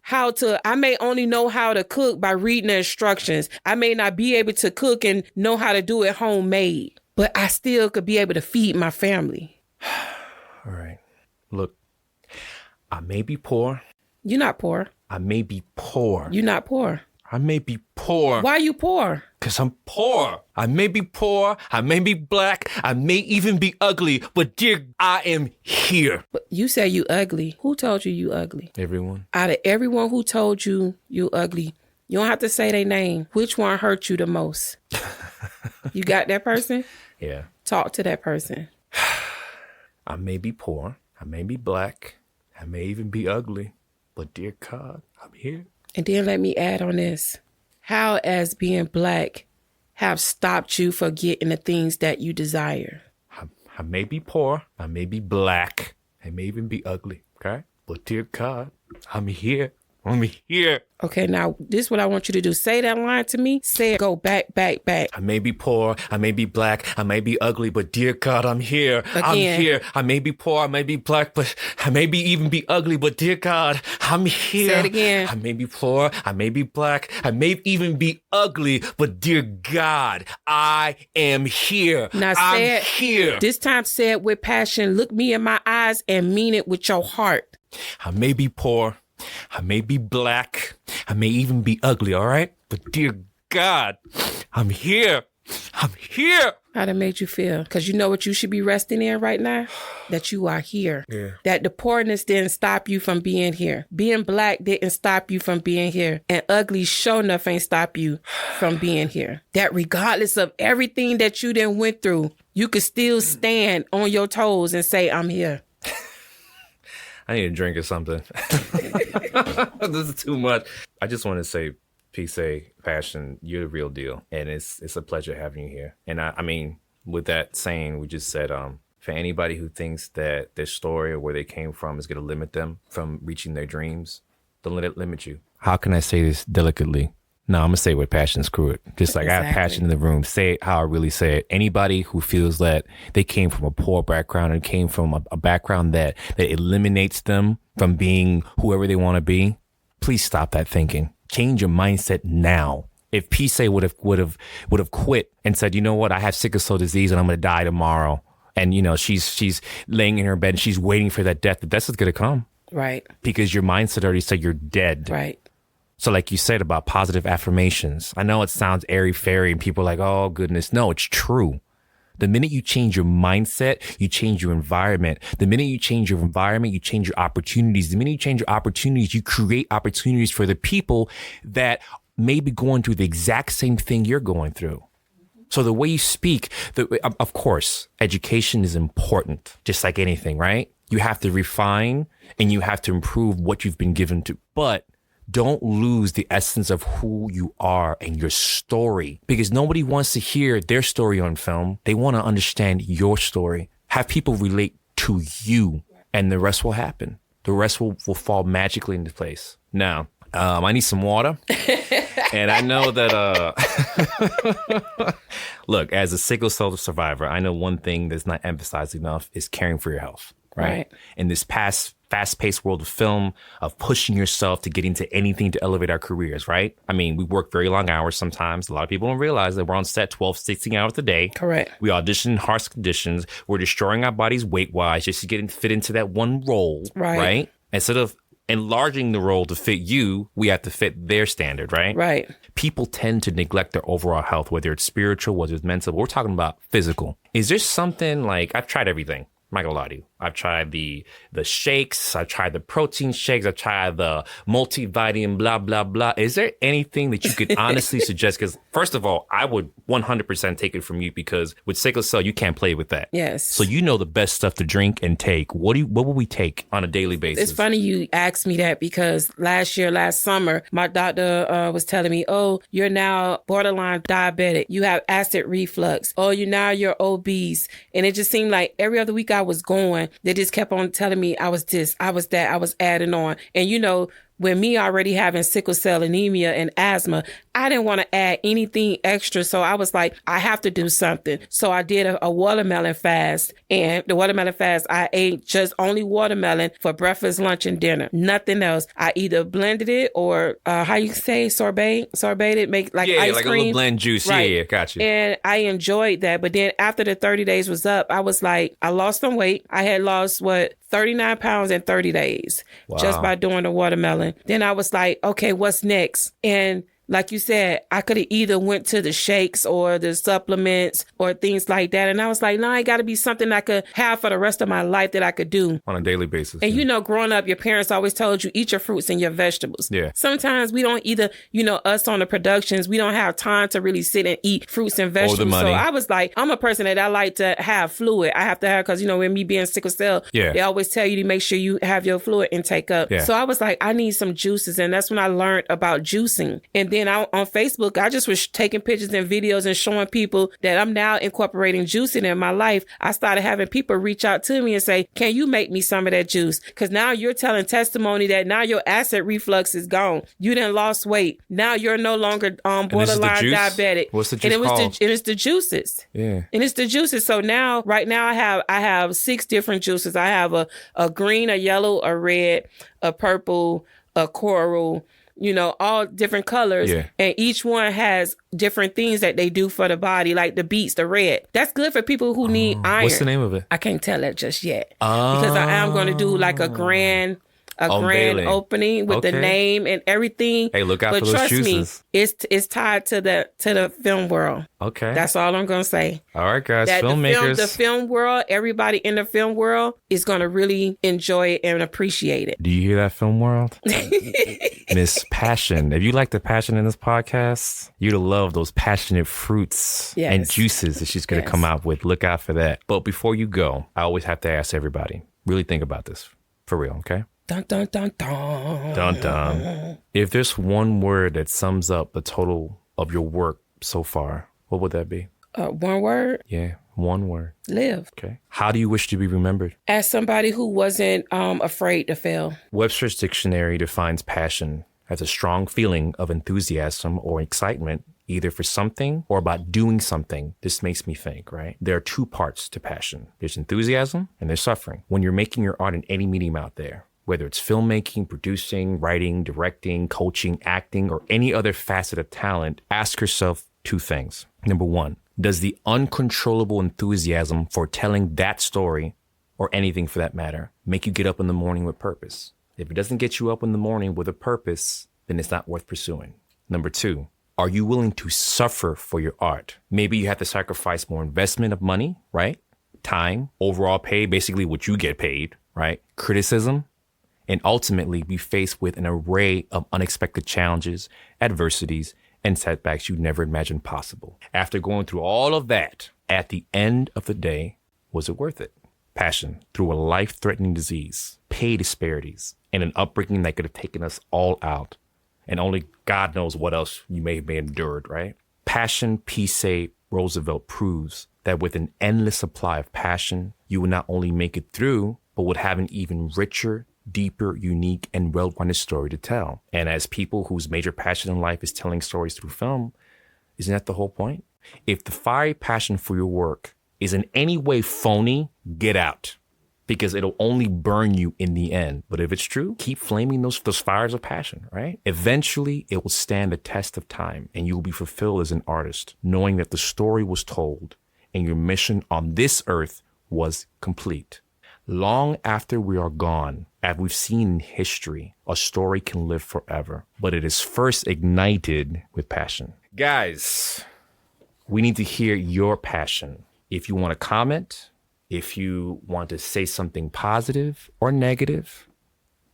I may only know how to cook by reading the instructions. I may not be able to cook and know how to do it homemade, but I still could be able to feed my family. All right. Look, I may be poor. You're not poor. I may be poor. You're not poor. I may be poor. Why are you poor? Because I'm poor. I may be poor. I may be black. I may even be ugly. But dear, I am here. But you say you ugly. Who told you you ugly? Everyone. Out of everyone who told you you ugly, you don't have to say their name. Which one hurt you the most? You got that person? Yeah. Talk to that person. I may be poor. I may be black. I may even be ugly. But dear God, I'm here. And then let me add on this. How as being black have stopped you from getting the things that you desire? I may be poor. I may be black. I may even be ugly. Okay? But dear God, I'm here. I'm here. Okay, now this is what I want you to do. Say that line to me. Say it. Go back, back, back. I may be poor. I may be black. I may be ugly. But dear God, I'm here. Again. I'm here. I may be poor. I may be black. But I may be even be ugly. But dear God, I'm here. Say it again. I may be poor. I may be black. I may even be ugly. But dear God, I am here. Now I'm say it here. This time say it with passion. Look me in my eyes and mean it with your heart. I may be poor. I may be black. I may even be ugly, all right? But dear God, I'm here. I'm here. How that made you feel? Because you know what you should be resting in right now? That you are here. Yeah. That the poorness didn't stop you from being here. Being black didn't stop you from being here. And ugly sure enough ain't stop you from being here. That regardless of everything that you done went through, you could still stand on your toes and say, I'm here. I need a drink or something. This is too much. I just want to say, P-Say, Passion, you're the real deal. And it's a pleasure having you here. And I mean, with that saying, we just said, for anybody who thinks that their story or where they came from is going to limit them from reaching their dreams, don't let it limit you. How can I say this delicately? No, I'm going to say it with passion, screw it. Just like exactly. I have passion in the room. Say it how I really say it. Anybody who feels that they came from a poor background and came from a background that eliminates them from being whoever they want to be, please stop that thinking. Change your mindset now. If P-Say would have quit and said, you know what, I have sickle cell disease and I'm going to die tomorrow. And, you know, she's laying in her bed and she's waiting for that death. The death is going to come. Right. Because your mindset already said you're dead. Right. So like you said about positive affirmations, I know it sounds airy-fairy and people are like, oh, goodness. No, it's true. The minute you change your mindset, you change your environment. The minute you change your environment, you change your opportunities. The minute you change your opportunities, you create opportunities for the people that may be going through the exact same thing you're going through. So the way you speak, of course, education is important, just like anything, right? You have to refine and you have to improve what you've been given to. But don't lose the essence of who you are and your story, because nobody wants to hear their story on film. They want to understand your story. Have people relate to you, and the rest will happen. The rest will fall magically into place. Now, I need some water. And I know that, look, as a sickle cell survivor, I know one thing that's not emphasized enough is caring for your health, right? In this fast-paced world of film, of pushing yourself to get into anything to elevate our careers, right? I mean, we work very long hours sometimes. A lot of people don't realize that we're on set 12, 16 hours a day. Correct. We audition in harsh conditions. We're destroying our bodies weight-wise just to fit into that one role, right? Instead of enlarging the role to fit you, we have to fit their standard, right? Right. People tend to neglect their overall health, whether it's spiritual, whether it's mental. We're talking about physical. Is there something like, I've tried everything. I'm not gonna lie to you. I've tried the shakes. I've tried the protein shakes. I've tried the multivitamin, blah, blah, blah. Is there anything that you could honestly suggest? Because first of all, I would 100% take it from you, because with sickle cell, you can't play with that. Yes. So you know the best stuff to drink and take. What will we take on a daily basis? It's funny you asked me that, because last summer, my doctor was telling me, oh, you're now borderline diabetic. You have acid reflux. Oh, you're obese. And it just seemed like every other week I was going, they just kept on telling me I was this, I was that, I was adding on. And you know, with me already having sickle cell anemia and asthma, I didn't want to add anything extra. So I was like, I have to do something. So I did a watermelon fast. And the watermelon fast, I ate just only watermelon for breakfast, lunch, and dinner. Nothing else. I either blended it or, how you say, sorbet it, make like ice like cream. A little blend juice. Right. Yeah, got you. And I enjoyed that. But then after the 30 days was up, I was like, I lost some weight. I had lost 39 pounds in 30 days just by doing the watermelon. Then I was like, okay, what's next? And like you said, I could have either went to the shakes or the supplements or things like that. And I was like, no, it got to be something I could have for the rest of my life that I could do on a daily basis. And you know, growing up, your parents always told you, eat your fruits and your vegetables. Yeah. Sometimes we don't either, you know, us on the productions, we don't have time to really sit and eat fruits and vegetables. Or the money. So I was like, I'm a person that I like to have fluid. I have to have, because, you know, with me being sickle cell, they always tell you to make sure you have your fluid intake up. Yeah. So I was like, I need some juices. And that's when I learned about juicing. And then on Facebook, I just was taking pictures and videos and showing people that I'm now incorporating juicing in my life. I started having people reach out to me and say, can you make me some of that juice? Because now you're telling testimony that now your acid reflux is gone. You done lost weight. Now you're no longer borderline diabetic. What's the juice called? And it's the juices. Yeah. And it's the juices. So now, right now, I have 6 different juices. I have a green, a yellow, a red, a purple, a coral, you know, all different colors. Yeah. And each one has different things that they do for the body, like the beets, the red. That's good for people who need iron. What's the name of it? I can't tell that just yet. Because I am going to do like a grand a Unveiling. grand opening with the Okay. name and everything. Hey, look out but for those trust juices. me, it's tied to the film world. Okay. That's all I'm gonna say. All right, guys. That Filmmakers. the film world, everybody in the film world is gonna really enjoy it and appreciate it. Do you hear that, film world? Miss Passion. If you like the passion in this podcast, you'd love those passionate fruits Yes. and juices that she's going to Yes. come out with. Look out for that. But before you go, I always have to ask everybody, really think about this. For real, okay? Dun dun dun dun. Dun dun. If there's one word that sums up the total of your work so far, what would that be? One word, Yeah, one word. live. Okay. How do you wish to be remembered? As somebody who wasn't afraid to fail. Webster's dictionary defines passion as a strong feeling of enthusiasm or excitement, either for something or about doing something. This makes me think, right? There are two parts to passion. There's enthusiasm and there's suffering. When you're making your art in any medium out there, whether it's filmmaking, producing, writing, directing, coaching, acting, or any other facet of talent, ask yourself two things. Number one, does the uncontrollable enthusiasm for telling that story, or anything for that matter, make you get up in the morning with purpose? If it doesn't get you up in the morning with a purpose, then it's not worth pursuing. Number two, are you willing to suffer for your art? Maybe you have to sacrifice more investment of money, right? Time, overall pay, basically what you get paid, right? Criticism, and ultimately be faced with an array of unexpected challenges, adversities, and setbacks you never imagined possible. After going through all of that, at the end of the day, was it worth it? Passion through a life-threatening disease, pay disparities, and an upbringing that could have taken us all out. And only God knows what else you may have endured, right? Passion, P-Say Roosevelt proves that with an endless supply of passion, you will not only make it through, but would have an even richer, deeper, unique, and well-rounded story to tell. And as people whose major passion in life is telling stories through film, isn't that the whole point? If the fiery passion for your work is in any way phony, get out, because it'll only burn you in the end. But if it's true, keep flaming those fires of passion, right? Eventually, it will stand the test of time, and you will be fulfilled as an artist, knowing that the story was told and your mission on this earth was complete. Long after we are gone, as we've seen in history, a story can live forever, but it is first ignited with passion. Guys, we need to hear your passion. If you want to comment, if you want to say something positive or negative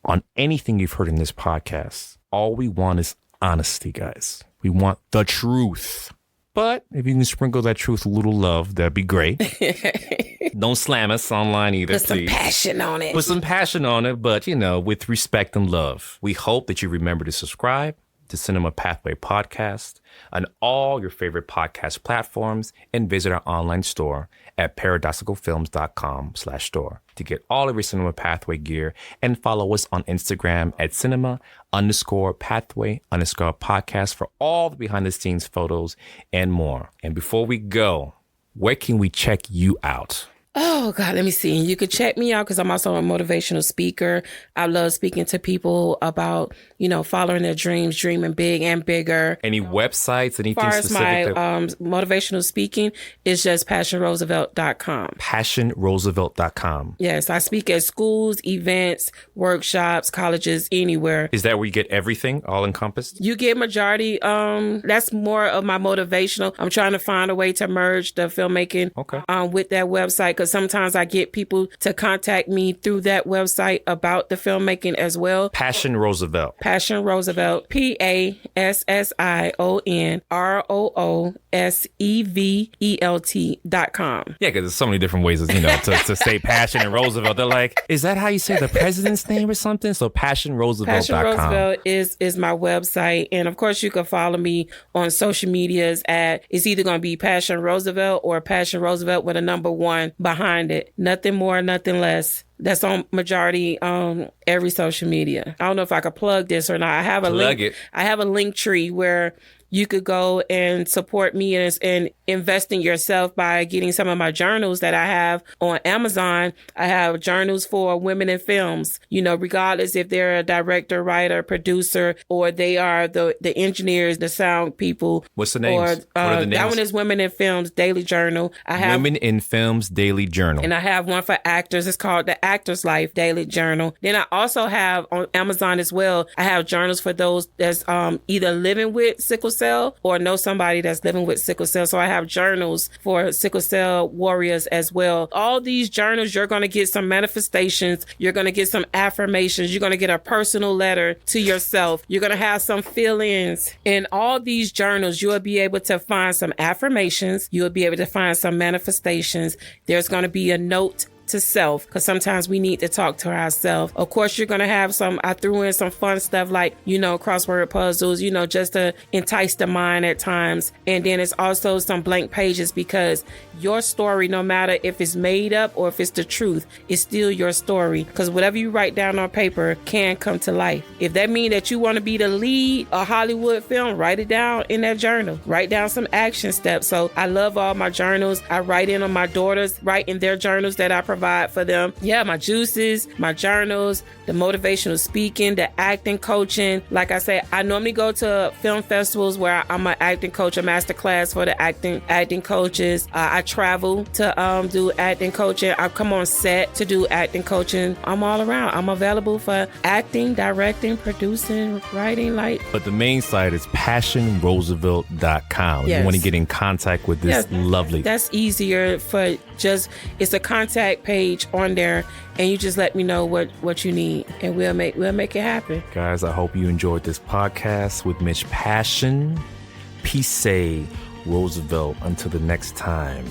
on anything you've heard in this podcast, all we want is honesty, guys. We want the truth. But if you can sprinkle that truth with a little love, that'd be great. Don't slam us online either, Put please. some passion on it. Put some passion on it, but, with respect and love. We hope that you remember to subscribe to Cinema Pathway Podcast on all your favorite podcast platforms and visit our online store at paradoxicalfilms.com/store to get all of your Cinema Pathway gear, and follow us on Instagram at cinema_pathway_podcast for all the behind the scenes photos and more. And before we go, where can we check you out? Oh, God, let me see. You could check me out because I'm also a motivational speaker. I love speaking to people about, following their dreams, dreaming big and bigger. Any websites, anything As far as specific? my motivational speaking, it's just passionroosevelt.com. PassionRoosevelt.com. Yes, I speak at schools, events, workshops, colleges, anywhere. Is that where you get everything all encompassed? You get majority. That's more of my motivational. I'm trying to find a way to merge the filmmaking with that website, because sometimes I get people to contact me through that website about the filmmaking as well. Passion Roosevelt. Passion Roosevelt. PassionRoosevelt.com. Yeah, because there's so many different ways, to say passion and Roosevelt. They're like, is that how you say the president's name or something? So PassionRoosevelt.com. Passion Roosevelt is my website. And of course, you can follow me on social medias it's either going to be Passion Roosevelt or Passion Roosevelt with a number 1 behind it. Nothing more, nothing less. That's on majority every social media. I don't know if I could plug this or not. I have a link. I have a link tree where you could go and support me and invest in yourself by getting some of my journals that I have on Amazon. I have journals for women in films, regardless if they're a director, writer, producer, or they are the engineers, the sound people. What's the names? What are the names? That one is Women in Films Daily Journal. I have Women in Films Daily Journal. And I have one for actors. It's called the Actor's Life Daily Journal. Then I also have on Amazon as well, I have journals for those that's either living with sickle cell or know somebody that's living with sickle cell. So I have journals for sickle cell warriors as well. All these journals, you're going to get some manifestations. You're going to get some affirmations. You're going to get a personal letter to yourself. You're going to have some feelings. In all these journals, you'll be able to find some affirmations. You'll be able to find some manifestations. There's going to be a note to self, because sometimes we need to talk to ourselves. Of course, you're going to have I threw in some fun stuff like, crossword puzzles, just to entice the mind at times. And then it's also some blank pages, because your story, no matter if it's made up or if it's the truth, it's still your story, because whatever you write down on paper can come to life. If that means that you want to be the lead a Hollywood film, write it down in that journal. Write down some action steps. So I love all my journals. I write in on my daughters, write in their journals that I provide for them. Yeah, my juices, my journals, the motivational speaking, the acting coaching. Like I said, I normally go to film festivals where I'm an acting coach, a master class for the acting coaches. I travel to do acting coaching. I come on set to do acting coaching. I'm all around. I'm available for acting, directing, producing, writing. But the main site is passionroosevelt.com. Yes. You want to get in contact with this lovely. That's easier for it's a contact page on there, and you just let me know what you need, and we'll make it happen. Guys, I hope you enjoyed this podcast with Miss Passion, P-Say Roosevelt. Until the next time.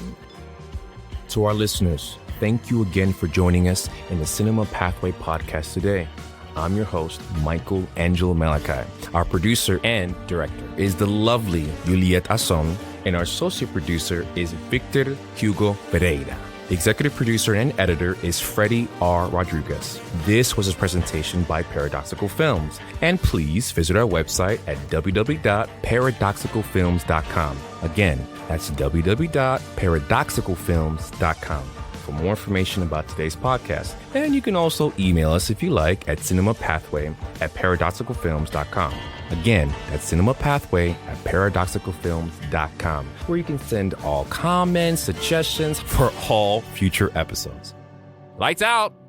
To our listeners, thank you again for joining us in the Cinema Pathway podcast today. I'm your host, Michael Angelo Malachi. Our producer and director is the lovely Juliet Ason, and our associate producer is Victor Hugo Pereira. The executive producer and editor is Freddie R. Rodriguez. This was a presentation by Paradoxical Films. And please visit our website at www.paradoxicalfilms.com. Again, that's www.paradoxicalfilms.com for more information about today's podcast. And you can also email us if you like at cinemapathway@paradoxicalfilms.com. Again, that's cinemapathway@paradoxicalfilms.com, where you can send all comments, suggestions for all future episodes. Lights out!